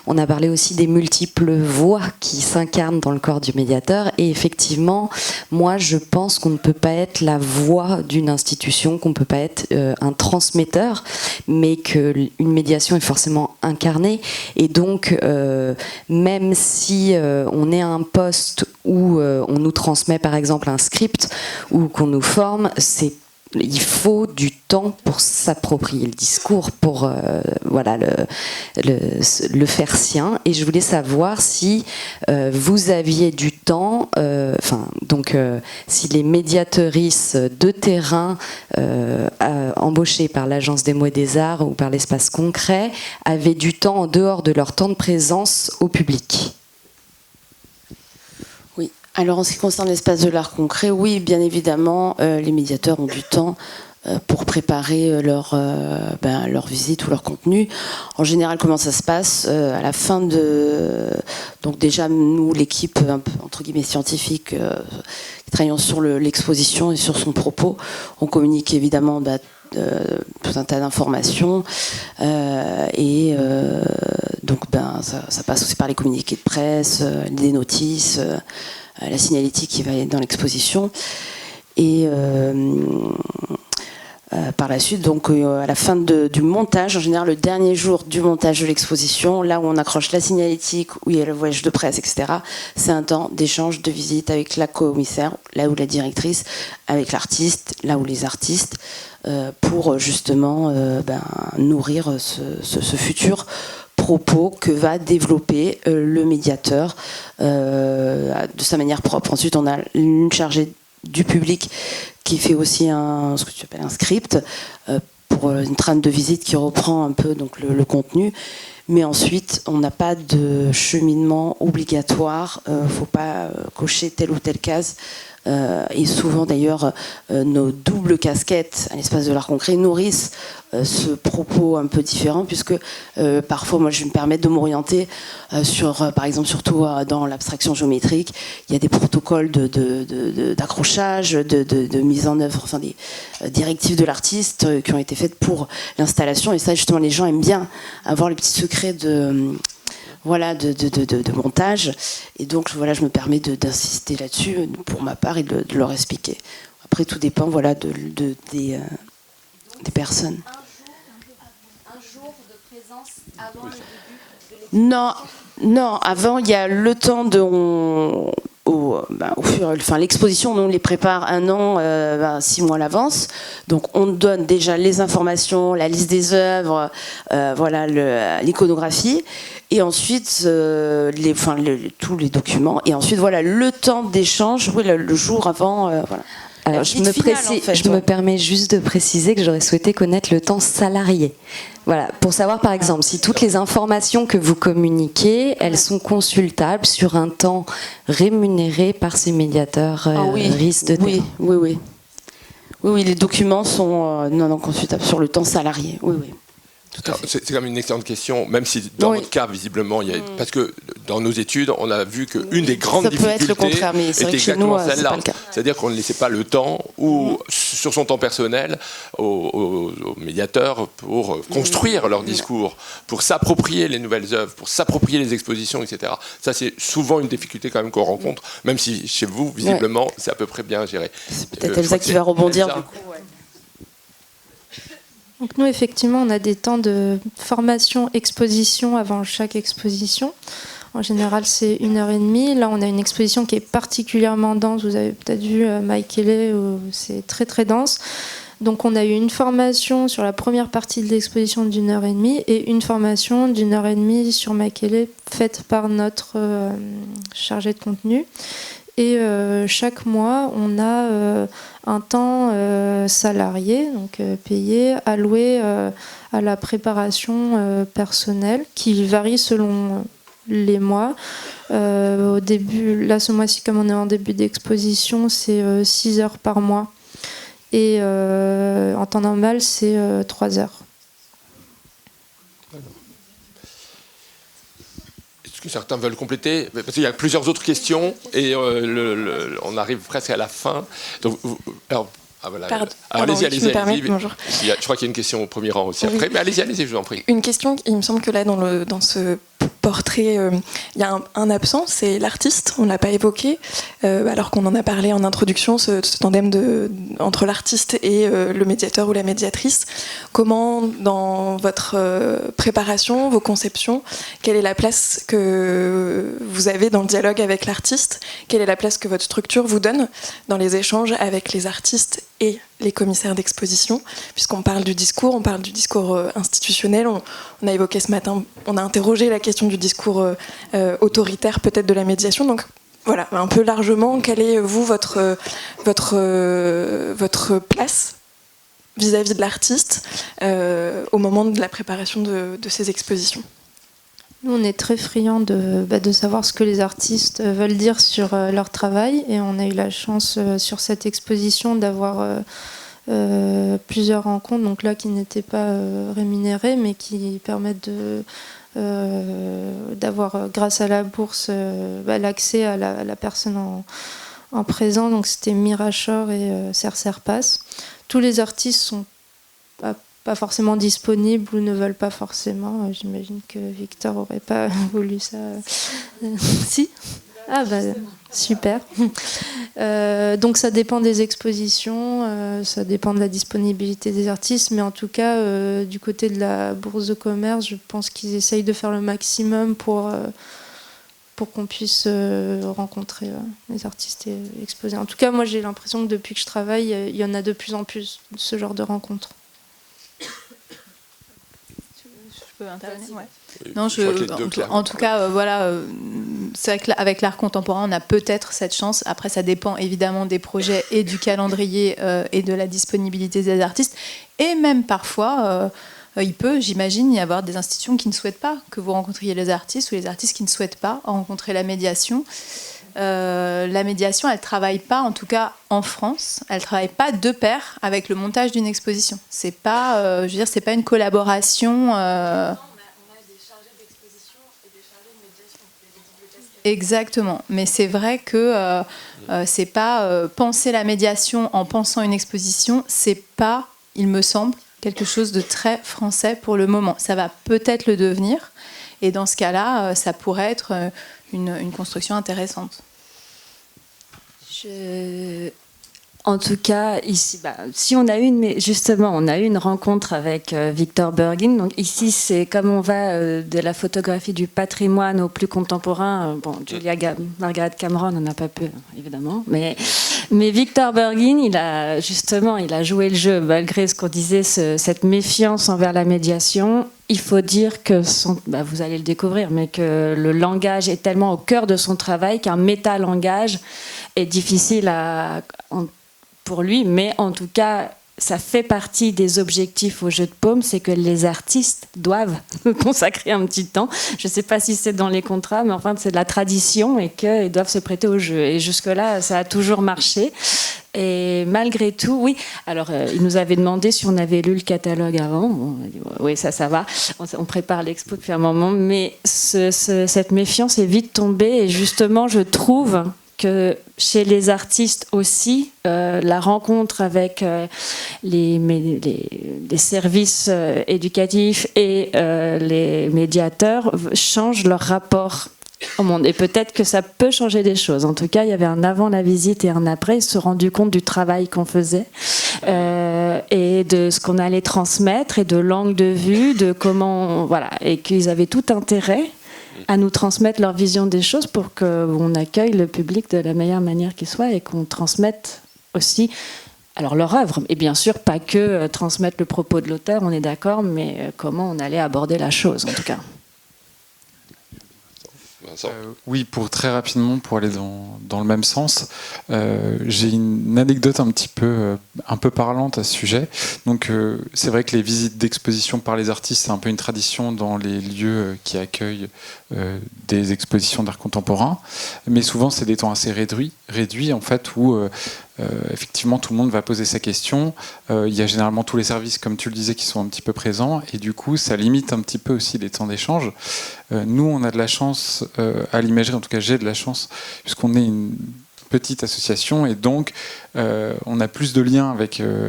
On a parlé aussi des multiples voix qui s'incarnent dans le corps du médiateur. Et effectivement, moi, je pense qu'on ne peut pas être la voix d'une institution, qu'on ne peut pas être un transmetteur, mais qu'une médiation est forcément incarnée. Et donc, même si on est à un poste où on nous transmet, par exemple, un script ou qu'on nous forme, il faut du temps pour s'approprier le discours, pour le faire sien. Et je voulais savoir si vous aviez du temps, si les médiatrices de terrain embauchées par l'Agence des mots et des arts ou par l'Espace Concret avaient du temps en dehors de leur temps de présence au public. Alors en ce qui concerne l'espace de l'Art Concret, oui, bien évidemment, les médiateurs ont du temps pour préparer leur visite ou leur contenu. En général, comment ça se passe à la fin de... Donc déjà, nous, l'équipe, un peu, entre guillemets, scientifique, qui travaillons sur l'exposition et sur son propos, on communique évidemment tout un tas d'informations donc ça passe aussi par les communiqués de presse, des notices, la signalétique qui va être dans l'exposition. Et par la suite, donc à la fin du montage, en général le dernier jour du montage de l'exposition, là où on accroche la signalétique, où il y a le voyage de presse, etc., c'est un temps d'échange, de visite avec la commissaire, là où la directrice, avec l'artiste, là où les artistes, pour justement nourrir ce futur propos que va développer le médiateur de sa manière propre. Ensuite, on a une chargée du public qui fait aussi ce que tu appelles un script pour une trame de visite qui reprend un peu donc le contenu. Mais ensuite, on n'a pas de cheminement obligatoire. Faut pas cocher telle ou telle case. Et souvent d'ailleurs nos doubles casquettes à l'espace de l'art concret nourrissent ce propos un peu différent, puisque parfois moi je vais me permettre de m'orienter sur, par exemple, surtout dans l'abstraction géométrique, il y a des protocoles d'accrochage, de mise en œuvre, enfin des directives de l'artiste qui ont été faites pour l'installation, et ça justement les gens aiment bien avoir les petits secrets de montage, et donc voilà, je me permets d'insister là-dessus pour ma part et de leur expliquer. Après, tout dépend des personnes. Un jour de présence avant le début de Non, avant il y a le temps l'exposition, on les prépare 1 an, 6 mois à l'avance. Donc on donne déjà les informations, la liste des œuvres, l'iconographie, et ensuite tous les documents, et ensuite voilà le temps d'échange, le jour avant. Voilà. Alors, je me permets juste de préciser que j'aurais souhaité connaître le temps salarié. Voilà, pour savoir par exemple si toutes les informations que vous communiquez, elles sont consultables sur un temps rémunéré par ces médiateurs RIS de terrain. Oui, les documents sont non consultables sur le temps salarié. Oui. C'est quand même une excellente question, même si dans votre cas, visiblement, parce que dans nos études, on a vu qu'une des grandes difficultés était exactement celle-là. C'est-à-dire qu'on ne laissait pas le temps, sur son temps personnel, aux médiateurs pour construire leur discours, pour s'approprier les nouvelles œuvres, pour s'approprier les expositions, etc. Ça, c'est souvent une difficulté quand même qu'on rencontre, même si chez vous, visiblement, c'est à peu près bien géré. C'est peut-être Elsa qui va rebondir du coup. Donc nous, effectivement, on a des temps de formation-exposition avant chaque exposition. En général, c'est 1h30. Là, on a une exposition qui est particulièrement dense. Vous avez peut-être vu Maïkélé, où c'est très, très dense. Donc, on a eu une formation sur la première partie de l'exposition d'1h30 et une formation d'1h30 sur Maïkélé faite par notre chargé de contenu. Et chaque mois, on a un temps salarié, donc payé, alloué à la préparation personnelle, qui varie selon les mois. Au début, là, ce mois-ci, comme on est en début d'exposition, c'est 6 heures par mois. Et en temps normal, c'est 3 heures. Est-ce que certains veulent compléter? Parce qu'il y a plusieurs autres questions et on arrive presque à la fin. Donc, allez-y. Bonjour. Je crois qu'il y a une question au premier rang aussi après, mais allez-y, je vous en prie. Une question, il me semble que là, dans ce portrait, il y a un absent, c'est l'artiste, on ne l'a pas évoqué, alors qu'on en a parlé en introduction, ce tandem entre l'artiste et le médiateur ou la médiatrice. Comment, dans votre préparation, vos conceptions, quelle est la place que vous avez dans le dialogue avec l'artiste? Quelle est la place que votre structure vous donne dans les échanges avec les artistes et les commissaires d'exposition, puisqu'on parle du discours, institutionnel, on a évoqué ce matin, on a interrogé la question du discours autoritaire peut-être de la médiation, donc voilà, un peu largement, quelle est vous votre place vis-à-vis de l'artiste au moment de la préparation de ces expositions? Nous, on est très friands de savoir ce que les artistes veulent dire sur leur travail, et on a eu la chance sur cette exposition d'avoir plusieurs rencontres, donc là qui n'étaient pas rémunérées, mais qui permettent d'avoir, grâce à la bourse, l'accès à la personne en présent. Donc c'était Mirachor et Cercerpass. Tous les artistes sont pas forcément disponibles ou ne veulent pas forcément. J'imagine que Victor n'aurait pas voulu ça. Si ? Ah bah super. Donc ça dépend des expositions, ça dépend de la disponibilité des artistes, mais en tout cas, du côté de la Bourse de commerce, je pense qu'ils essayent de faire le maximum pour qu'on puisse rencontrer les artistes et exposer. En tout cas, moi j'ai l'impression que depuis que je travaille, il y en a de plus en plus ce genre de rencontres. Je peux intervenir, ouais. Oui, Non, en tout cas, voilà, c'est vrai qu'avec l'art contemporain, on a peut-être cette chance. Après, ça dépend évidemment des projets et du calendrier et de la disponibilité des artistes. Et même parfois, il peut, j'imagine, y avoir des institutions qui ne souhaitent pas que vous rencontriez les artistes ou les artistes qui ne souhaitent pas rencontrer la médiation. La médiation, elle ne travaille pas, en tout cas en France, elle ne travaille pas de pair avec le montage d'une exposition. C'est pas, je veux dire, c'est pas une collaboration. Exactement, mais c'est vrai que c'est pas penser la médiation en pensant une exposition, c'est pas, il me semble, quelque chose de très français pour le moment. Ça va peut-être le devenir, et dans ce cas-là, ça pourrait être une construction intéressante. En tout cas, ici, si on a on a eu une rencontre avec Victor Bergin. Donc ici, c'est comme on va de la photographie du patrimoine au plus contemporain. Margaret Cameron n'en a pas peu, évidemment. Mais Victor Bergin, il a joué le jeu, malgré ce qu'on disait, cette méfiance envers la médiation. Il faut dire que vous allez le découvrir, mais que le langage est tellement au cœur de son travail qu'un métalangage est difficile pour lui, mais en tout cas, ça fait partie des objectifs au jeu de paume, c'est que les artistes doivent consacrer un petit temps. Je ne sais pas si c'est dans les contrats, mais enfin, c'est de la tradition et qu'ils doivent se prêter au jeu. Et jusque-là, ça a toujours marché. Et malgré tout, oui. Alors, il nous avait demandé si on avait lu le catalogue avant. Bon, on a dit, oui, ça va. On prépare l'expo depuis un moment. Mais cette méfiance est vite tombée. Et justement, je trouve que chez les artistes aussi, la rencontre avec les services éducatifs et les médiateurs change leur rapport au monde. Et peut-être que ça peut changer des choses. En tout cas, il y avait un avant la visite et un après. Ils se sont rendus compte du travail qu'on faisait et de ce qu'on allait transmettre et de l'angle de vue, de comment... Voilà. Et qu'ils avaient tout intérêt à nous transmettre leur vision des choses pour qu'on accueille le public de la meilleure manière qu'il soit et qu'on transmette aussi leur œuvre. Et bien sûr, pas que transmettre le propos de l'auteur, on est d'accord, mais comment on allait aborder la chose, en tout cas. Oui, pour très rapidement, pour aller dans le même sens, j'ai une anecdote un peu parlante à ce sujet. Donc, c'est vrai que les visites d'exposition par les artistes, c'est un peu une tradition dans les lieux qui accueillent des expositions d'art contemporain. Mais souvent, c'est des temps assez réduits en fait, où effectivement, tout le monde va poser sa question. Il y a généralement tous les services, comme tu le disais, qui sont un petit peu présents. Et du coup, ça limite un petit peu aussi les temps d'échange. Nous, on a de la chance à l'Imagerie, en tout cas j'ai de la chance, puisqu'on est une petite association et donc on a plus de liens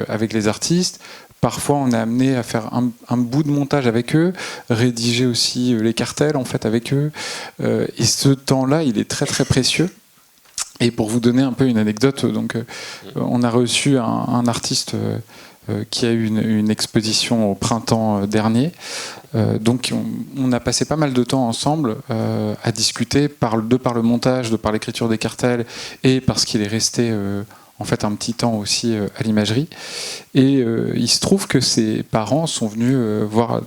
avec les artistes. Parfois, on est amené à faire un bout de montage avec eux, rédiger aussi les cartels en fait avec eux. Et ce temps-là, il est très très précieux. Et pour vous donner un peu une anecdote, donc on a reçu un artiste qui a eu une exposition au printemps dernier. Donc on a passé pas mal de temps ensemble à discuter de par le montage, de par l'écriture des cartels et parce qu'il est resté en fait un petit temps aussi à l'Imagerie. Et il se trouve que ses parents sont venus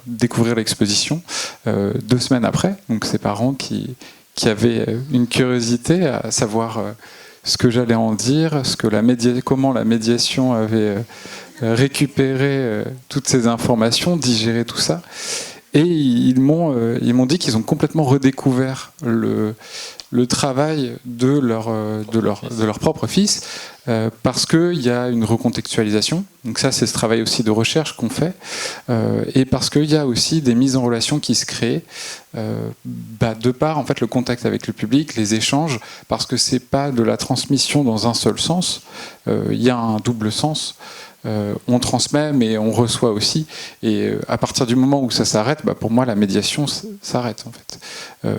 découvrir l'exposition 2 semaines après. Donc ses parents qui avaient une curiosité à savoir ce que j'allais en dire, comment la médiation avait récupéré toutes ces informations, digéré tout ça. Et ils m'ont dit qu'ils ont complètement redécouvert le travail de leur propre fils, parce qu'il y a une recontextualisation. Donc ça, c'est ce travail aussi de recherche qu'on fait, et parce qu'il y a aussi des mises en relation qui se créent, de par en fait le contact avec le public, les échanges, parce que c'est pas de la transmission dans un seul sens. Il y a un double sens. On transmet, mais on reçoit aussi. Et à partir du moment où ça s'arrête, pour moi, la médiation s'arrête en fait.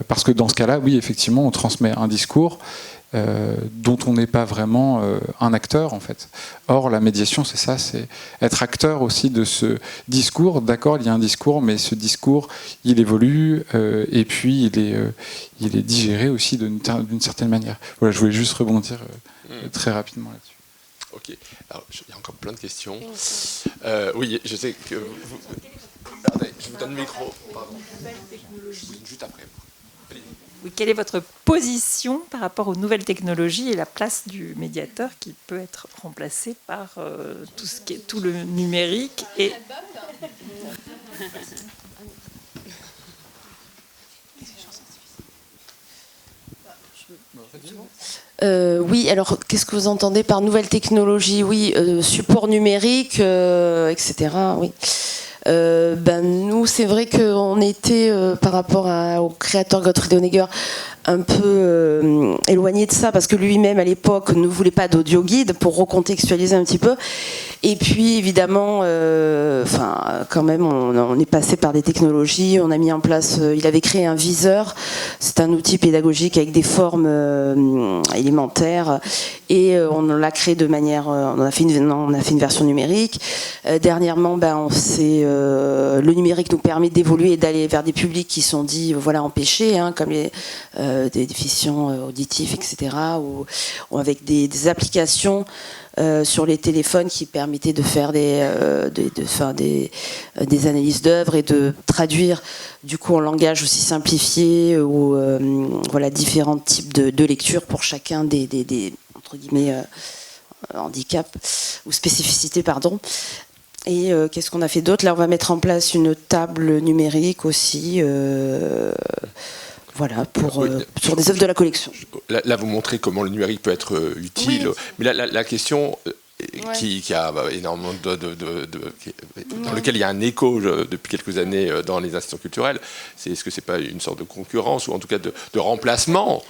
Parce que dans ce cas-là, oui, effectivement, on transmet un discours. dont on n'est pas vraiment un acteur en fait. Or la médiation c'est ça, c'est être acteur aussi de ce discours. D'accord, il y a un discours, mais ce discours il évolue et puis il est digéré aussi d'une certaine manière. Voilà, je voulais juste rebondir très rapidement là-dessus. Ok, alors il y a encore plein de questions. Oui, je sais que vous... Attendez, je vous donne le micro. Pardon. Juste après. Oui, quelle est votre position par rapport aux nouvelles technologies et la place du médiateur qui peut être remplacé par tout le numérique et... Oui, alors qu'est-ce que vous entendez par nouvelles technologies? Oui, support numérique, etc. Oui. Nous, c'est vrai qu'on était, par rapport au créateur Gottfried Honegger, un peu éloigné de ça, parce que lui-même, à l'époque, ne voulait pas d'audio guide, pour recontextualiser un petit peu. Et puis, évidemment, quand même, on est passé par des technologies, on a mis en place, il avait créé un viseur, c'est un outil pédagogique avec des formes élémentaires, et on l'a créé de manière, on a fait une version numérique. Dernièrement, le numérique nous permet d'évoluer et d'aller vers des publics qui sont dits empêchés, comme les des déficients auditifs, etc., ou avec des applications sur les téléphones qui permettaient de faire des analyses d'œuvres et de traduire du coup en langage aussi simplifié ou différents types de lectures pour chacun des entre guillemets handicaps ou spécificités, pardon. Et qu'est-ce qu'on a fait d'autre? Là, on va mettre en place une table numérique aussi. Sur des œuvres de la collection. Là, vous montrez comment le numérique peut être utile. Oui. Mais la question qui a énormément dans lequel il y a un écho depuis quelques années dans les institutions culturelles, c'est est-ce que c'est pas une sorte de concurrence ou en tout cas de remplacement?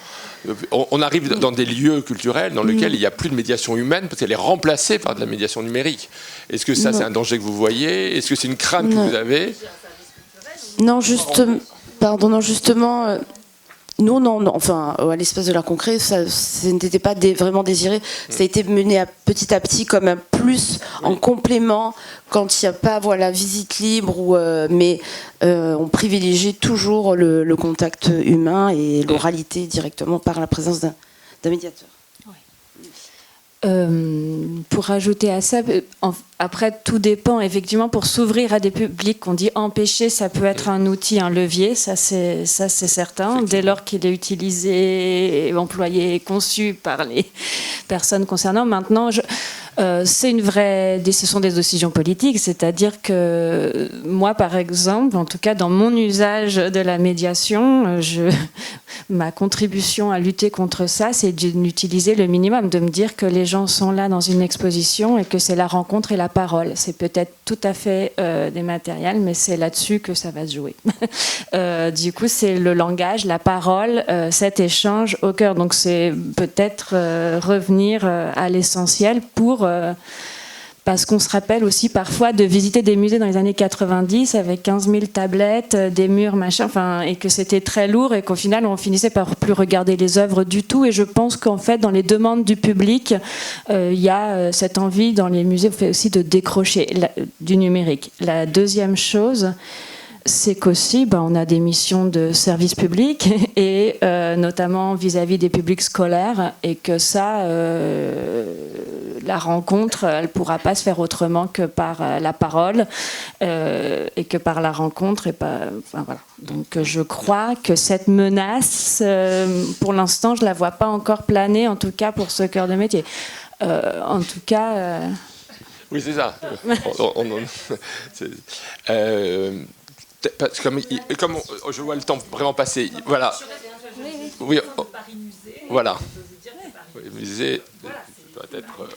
On arrive dans des lieux culturels dans lesquels il n'y a plus de médiation humaine parce qu'elle est remplacée par de la médiation numérique. Est-ce que ça, c'est un danger que vous voyez? Est-ce que c'est une crainte que vous avez? Non, justement. À l'espace de l'art concret, ça n'était pas vraiment désiré. Ça a été mené petit à petit comme un plus en complément quand il n'y a pas visite libre, mais on privilégie toujours le contact humain et l'oralité directement par la présence d'un médiateur. Pour ajouter à ça, après tout dépend effectivement. Pour s'ouvrir à des publics qu'on dit empêchés, ça peut être un outil, un levier, ça c'est certain, dès lors qu'il est utilisé, employé, conçu par les personnes concernées. Maintenant, ce sont des décisions politiques, c'est-à-dire que moi, par exemple, en tout cas dans mon usage de la médiation, ma contribution à lutter contre ça, c'est d'utiliser le minimum, de me dire que les gens sont là dans une exposition et que c'est la rencontre et la parole. C'est peut-être tout à fait dématériel, mais c'est là-dessus que ça va se jouer. Du coup, c'est le langage, la parole, cet échange au cœur. Donc c'est peut-être revenir à l'essentiel parce qu'on se rappelle aussi parfois de visiter des musées dans les années 90 avec 15 000 tablettes, des murs, et que c'était très lourd et qu'au final on finissait par plus regarder les œuvres du tout. Et je pense qu'en fait dans les demandes du public, il y a cette envie dans les musées aussi de décrocher du numérique. La deuxième chose, c'est qu'aussi, on a des missions de service public et notamment vis-à-vis des publics scolaires, et que ça, la rencontre, elle ne pourra pas se faire autrement que par la parole et que par la rencontre. Voilà. Donc je crois que cette menace, pour l'instant, je ne la vois pas encore planer, en tout cas pour ce cœur de métier. En tout cas... Oui, c'est ça. Comme je vois le temps vraiment passer, voilà. Oui, voilà. Musée, peut-être.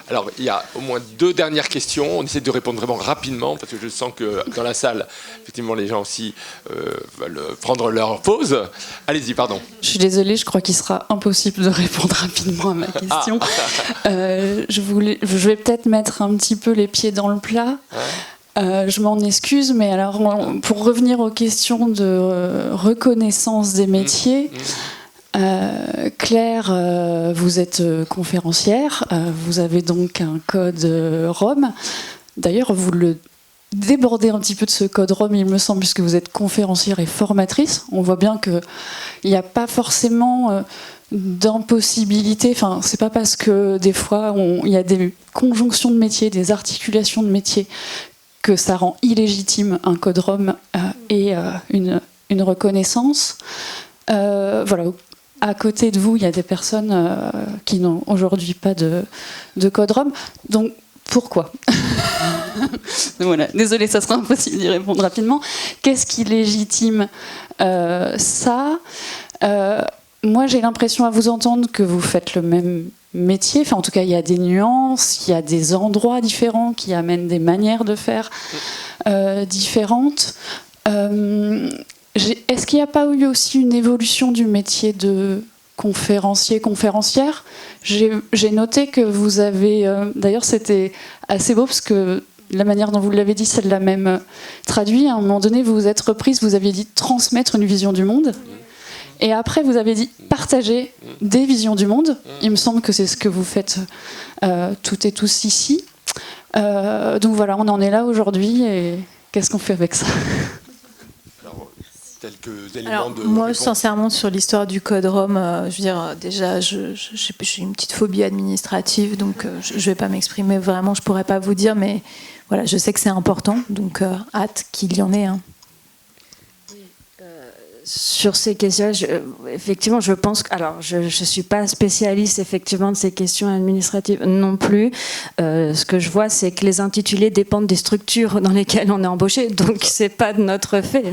Alors, il y a au moins 2 dernières questions. On essaie de répondre vraiment rapidement parce que je sens que dans la salle, effectivement, les gens aussi veulent prendre leur pause. Allez-y, pardon. Je suis désolée, je crois qu'il sera impossible de répondre rapidement à ma question. Je vais peut-être mettre un petit peu les pieds dans le plat. Je m'en excuse, mais alors pour revenir aux questions de reconnaissance des métiers, Claire, vous êtes conférencière, vous avez donc un code ROM. D'ailleurs, vous le débordez un petit peu de ce code ROM, il me semble, puisque vous êtes conférencière et formatrice. On voit bien qu'il n'y a pas forcément d'impossibilité. Enfin, c'est pas parce que des fois il y a des conjonctions de métiers, des articulations de métiers, que ça rend illégitime un code ROM et une reconnaissance. Voilà. À côté de vous, il y a des personnes qui n'ont aujourd'hui pas de code ROM. Donc, pourquoi? Voilà. Désolée, ça sera impossible d'y répondre rapidement. Qu'est-ce qui légitime ça? Moi, j'ai l'impression à vous entendre que vous faites le même métier. Enfin, en tout cas, il y a des nuances, il y a des endroits différents qui amènent des manières de faire différentes. Est-ce qu'il n'y a pas eu aussi une évolution du métier de conférencière? J'ai noté que vous avez... D'ailleurs, c'était assez beau parce que la manière dont vous l'avez dit, ça l'a même traduit. À un moment donné, vous vous êtes reprise, vous aviez dit transmettre une vision du monde. Et après, vous avez dit partager des visions du monde. Il me semble que c'est ce que vous faites toutes et tous ici. Donc voilà, on en est là aujourd'hui. Et qu'est-ce qu'on fait avec ça? Quelques éléments Alors, de moi, réponse. sincèrement, sur l'histoire du code ROM, je veux dire, déjà, j'ai une petite phobie administrative, donc je ne vais pas m'exprimer vraiment, je ne pourrais pas vous dire, mais voilà, je sais que c'est important, donc hâte qu'il y en ait un. Sur ces questions, effectivement, je pense que, alors, je suis pas spécialiste effectivement de ces questions administratives non plus. Ce que je vois, c'est que les intitulés dépendent des structures dans lesquelles on est embauché, donc c'est pas de notre fait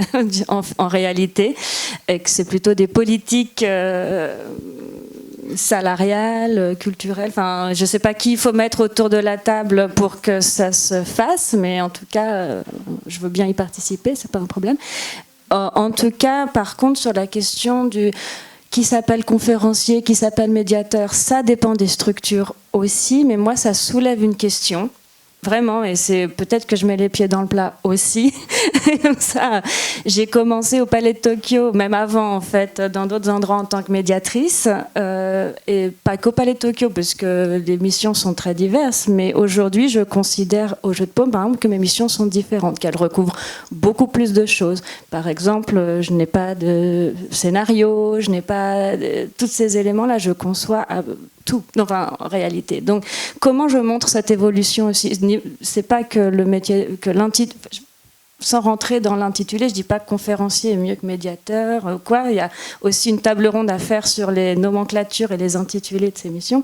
en réalité, et que c'est plutôt des politiques salariales, culturelles. Enfin, je sais pas qui il faut mettre autour de la table pour que ça se fasse, mais en tout cas, je veux bien y participer, c'est pas un problème. En tout cas, par contre, sur la question du qui s'appelle conférencier, qui s'appelle médiateur, ça dépend des structures aussi, mais moi, ça soulève une question. Vraiment, et c'est peut-être que je mets les pieds dans le plat aussi. Ça, j'ai commencé au Palais de Tokyo, même avant en fait, dans d'autres endroits en tant que médiatrice, et pas qu'au Palais de Tokyo, parce que les missions sont très diverses. Mais aujourd'hui, je considère au Jeu de Paume, par exemple, que mes missions sont différentes, qu'elles recouvrent beaucoup plus de choses. Par exemple, je n'ai pas de scénario, je n'ai pas tous ces éléments-là. Je conçois tout, enfin, en réalité. Donc, comment je montre cette évolution aussi? C'est pas que le métier, que l'intitulé, sans rentrer dans l'intitulé, je dis pas que conférencier est mieux que médiateur ou quoi. Il y a aussi une table ronde à faire sur les nomenclatures et les intitulés de ces missions.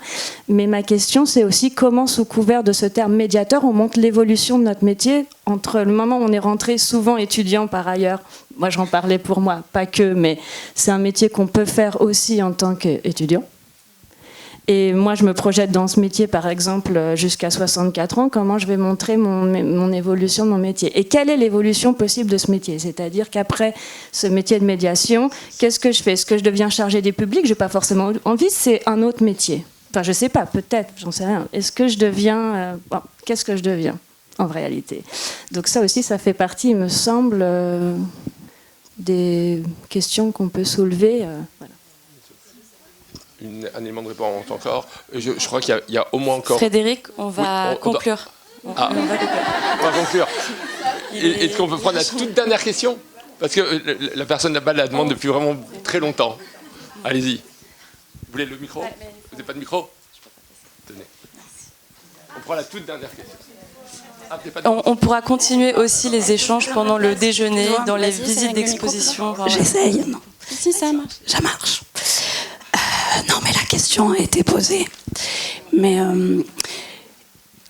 Mais ma question, c'est aussi comment, sous couvert de ce terme médiateur, on montre l'évolution de notre métier entre le moment où on est rentré, souvent étudiant par ailleurs. Moi, j'en parlais pour moi, pas que, mais c'est un métier qu'on peut faire aussi en tant qu'étudiant. Et moi, je me projette dans ce métier, par exemple, jusqu'à 64 ans. Comment je vais montrer mon évolution de mon métier? Et quelle est l'évolution possible de ce métier? C'est-à-dire qu'après ce métier de médiation, qu'est-ce que je fais? Est-ce que je deviens chargée des publics? Je n'ai pas forcément envie, c'est un autre métier. Enfin, je ne sais pas, peut-être, j'en sais rien. Est-ce que je deviens... qu'est-ce que je deviens, en réalité? Donc ça aussi, ça fait partie, il me semble, des questions qu'on peut soulever. Voilà. Un élément de réponse encore. Je crois qu'il y a au moins encore... Frédéric, on va conclure. On va conclure. Est-ce qu'on peut prendre la toute dernière question? Parce que la personne là-bas la demande depuis vraiment très longtemps. Allez-y. Vous voulez le micro? Vous n'avez pas de micro? Tenez. On prend la toute dernière question. On pourra continuer aussi les échanges pendant le déjeuner, dans les visites d'exposition. J'essaye. Non. Si, ça marche. Ça marche. Non, mais la question a été posée. Mais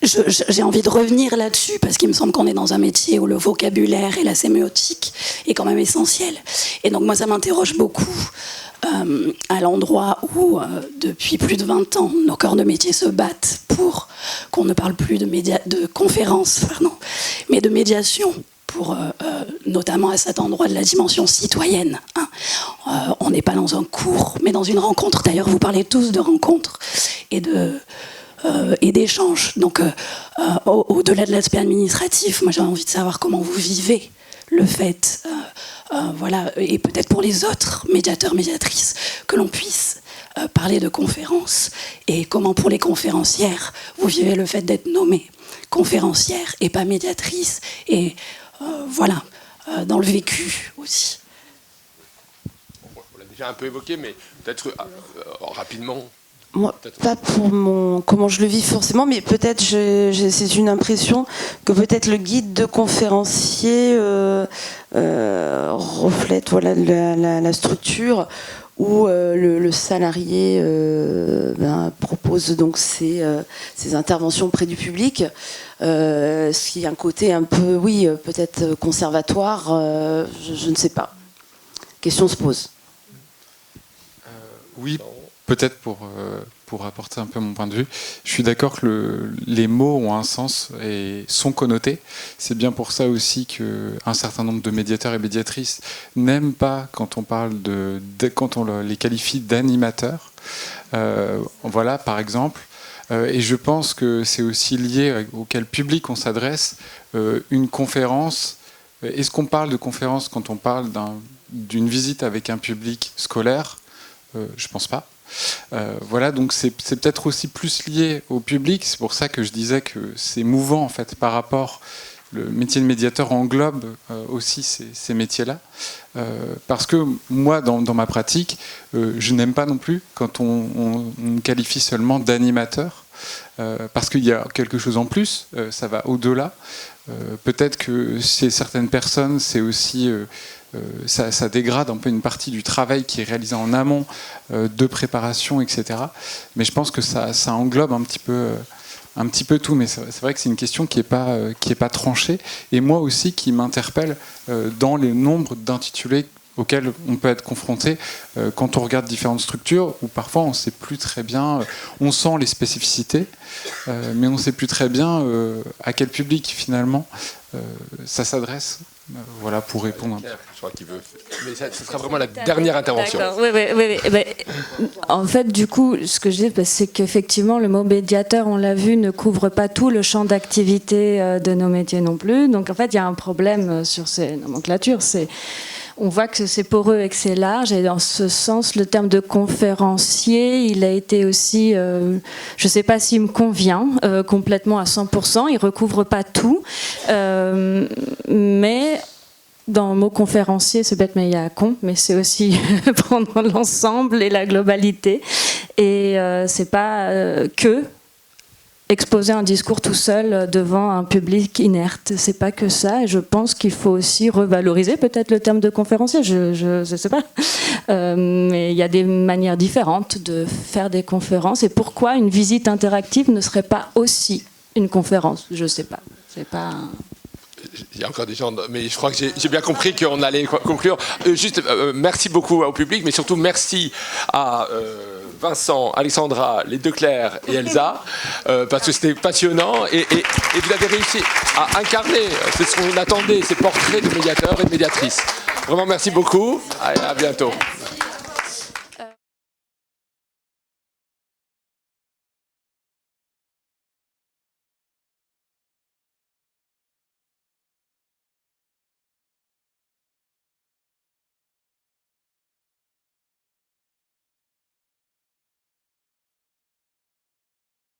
j'ai envie de revenir là-dessus, parce qu'il me semble qu'on est dans un métier où le vocabulaire et la sémiotique est quand même essentiel. Et donc moi, ça m'interroge beaucoup à l'endroit où, depuis plus de 20 ans, nos corps de métier se battent pour qu'on ne parle plus de conférences, mais de médiation. Pour, notamment à cet endroit de la dimension citoyenne. Hein. On n'est pas dans un cours, mais dans une rencontre. D'ailleurs, vous parlez tous de rencontres et d'échanges. Donc, au-delà de l'aspect administratif, moi j'ai envie de savoir comment vous vivez le fait voilà, et peut-être pour les autres médiateurs, médiatrices, que l'on puisse parler de conférences et comment pour les conférencières vous vivez le fait d'être nommée conférencière et pas médiatrice, et voilà, dans le vécu aussi. On l'a déjà un peu évoqué, mais peut-être rapidement. Moi, pas pour comment je le vis forcément, mais peut-être c'est une impression que peut-être le guide de conférencier reflète voilà, la structure où le salarié propose donc ses interventions auprès du public, ce qui a un côté un peu, oui, peut-être conservatoire, je ne sais pas. Question se pose. Oui, peut-être pour apporter un peu mon point de vue, je suis d'accord que les mots ont un sens et sont connotés. C'est bien pour ça aussi qu'un certain nombre de médiateurs et médiatrices n'aiment pas quand on parle quand on les qualifie d'animateurs. Voilà, par exemple. Et je pense que c'est aussi lié à quel public on s'adresse. Une conférence, est-ce qu'on parle de conférence quand on parle d'une visite avec un public scolaire ? Je pense pas. Voilà, donc c'est peut-être aussi plus lié au public. C'est pour ça que je disais que c'est mouvant en fait par rapport. Le métier de médiateur englobe aussi ces métiers-là. Parce que moi, dans ma pratique, je n'aime pas non plus quand on me qualifie seulement d'animateur. Parce qu'il y a quelque chose en plus, ça va au-delà. Peut-être que chez certaines personnes, c'est aussi... ça dégrade un peu une partie du travail qui est réalisé en amont de préparation, etc. Mais je pense que ça englobe un petit peu tout. Mais c'est vrai que c'est une question qui est pas tranchée. Et moi aussi, qui m'interpelle dans les nombres d'intitulés auxquels on peut être confronté quand on regarde différentes structures, où parfois on ne sait plus très bien, on sent les spécificités, mais on ne sait plus très bien à quel public finalement ça s'adresse. Voilà, pour répondre. Je crois qu'il veut. Mais ça sera vraiment la dernière intervention. Oui. En fait, du coup, ce que je dis, c'est qu'effectivement, le mot médiateur, on l'a vu, ne couvre pas tout le champ d'activité de nos métiers non plus. Donc, en fait, il y a un problème sur ces nomenclatures. On voit que c'est poreux et que c'est large, et dans ce sens, le terme de conférencier, il a été aussi, je ne sais pas s'il me convient complètement à 100%, il ne recouvre pas tout, mais dans le mot conférencier, c'est bête, mais il y a con, mais c'est aussi prendre l'ensemble et la globalité, et c'est pas que exposer un discours tout seul devant un public inerte. C'est pas que ça, et je pense qu'il faut aussi revaloriser peut-être le terme de conférencier, je sais pas. Mais il y a des manières différentes de faire des conférences, et pourquoi une visite interactive ne serait pas aussi une conférence ? Je sais pas. C'est pas... Il y a encore des gens, mais je crois que j'ai bien compris qu'on allait conclure. Merci beaucoup au public, mais surtout merci à Vincent, Alexandra, les deux Claire et Elsa, parce que c'était passionnant, et vous avez réussi à incarner, c'est ce qu'on attendait, ces portraits de médiateurs et de médiatrices. Vraiment merci beaucoup, à bientôt.